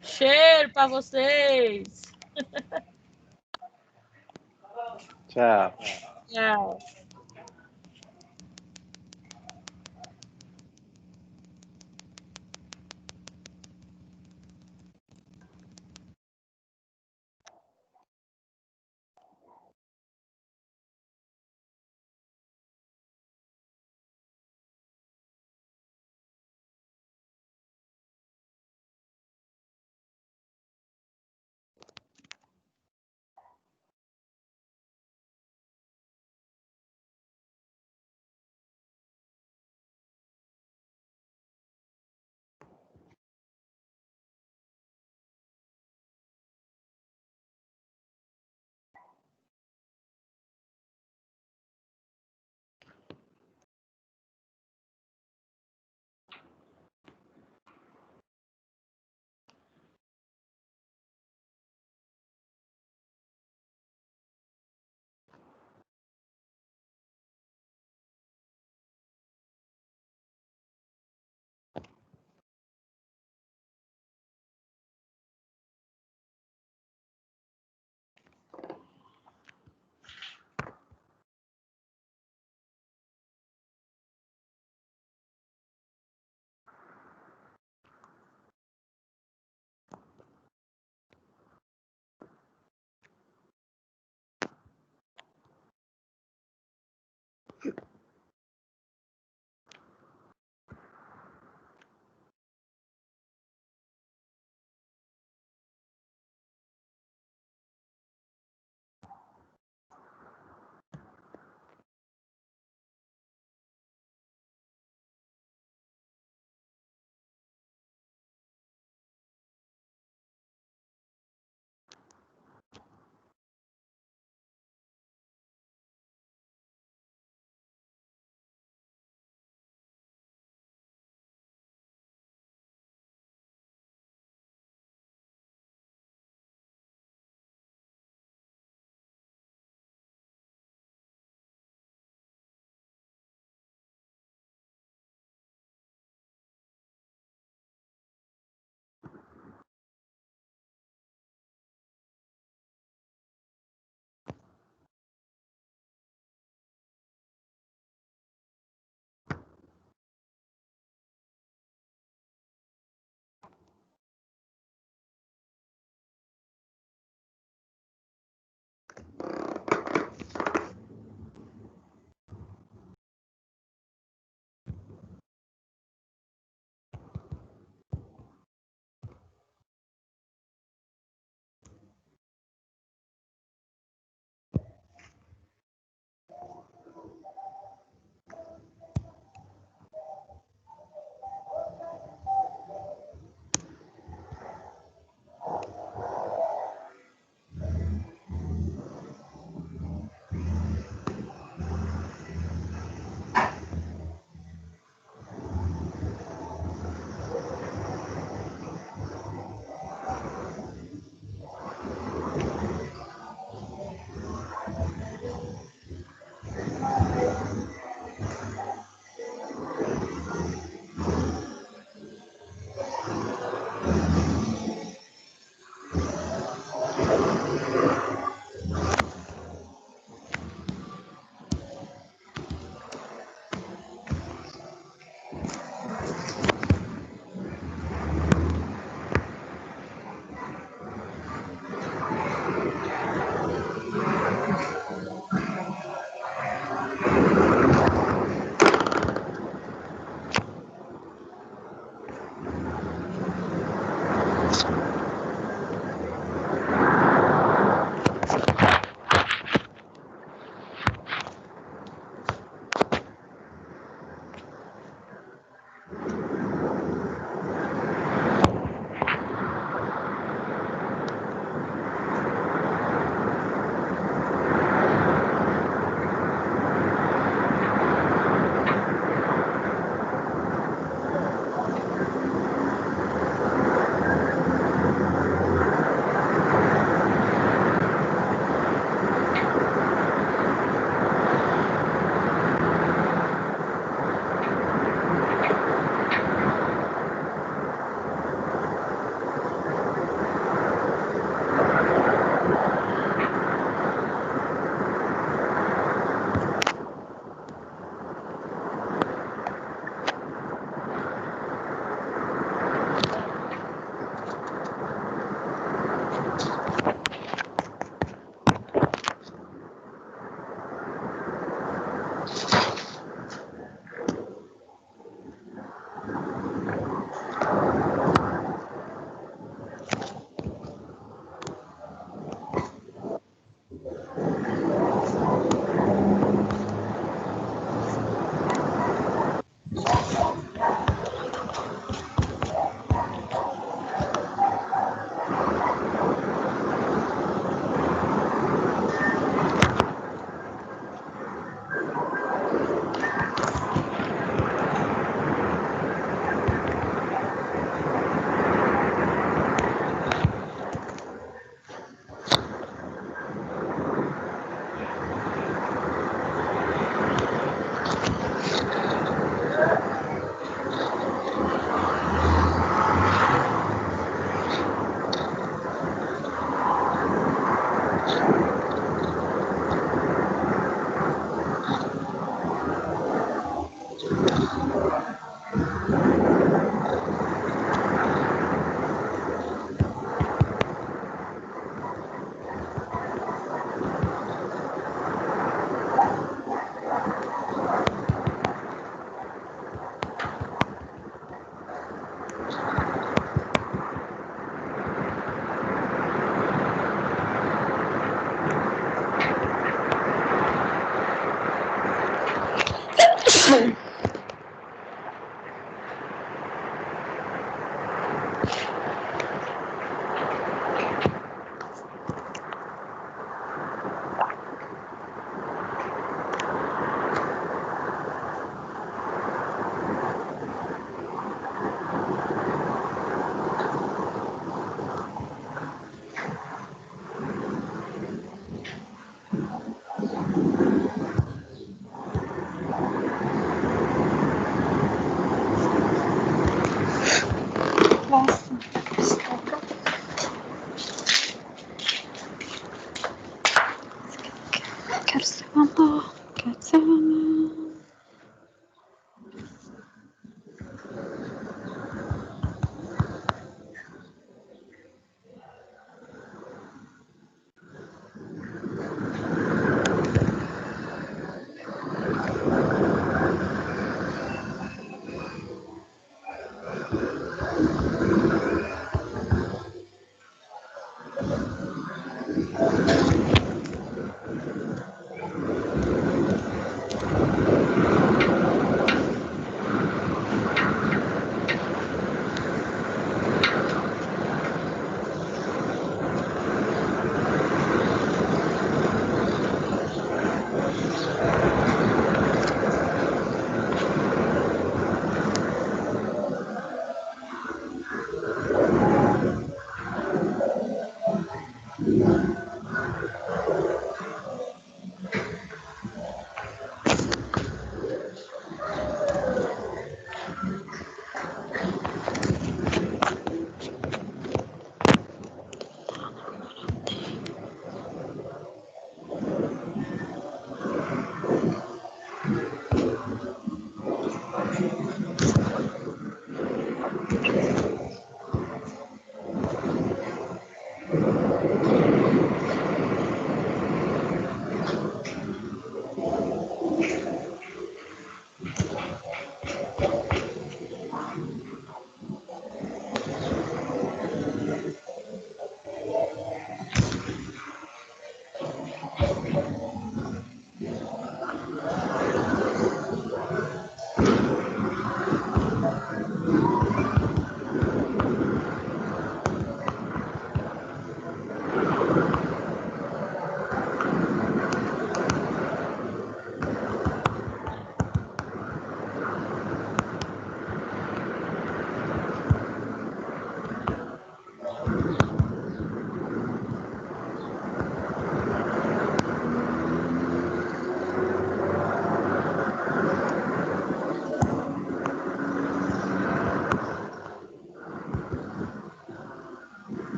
Speaker 1: Cheiro para vocês.
Speaker 2: Tchau.
Speaker 1: Tchau.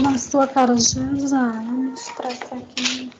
Speaker 5: Na sua cara, Jesus. Vamos tratar aqui.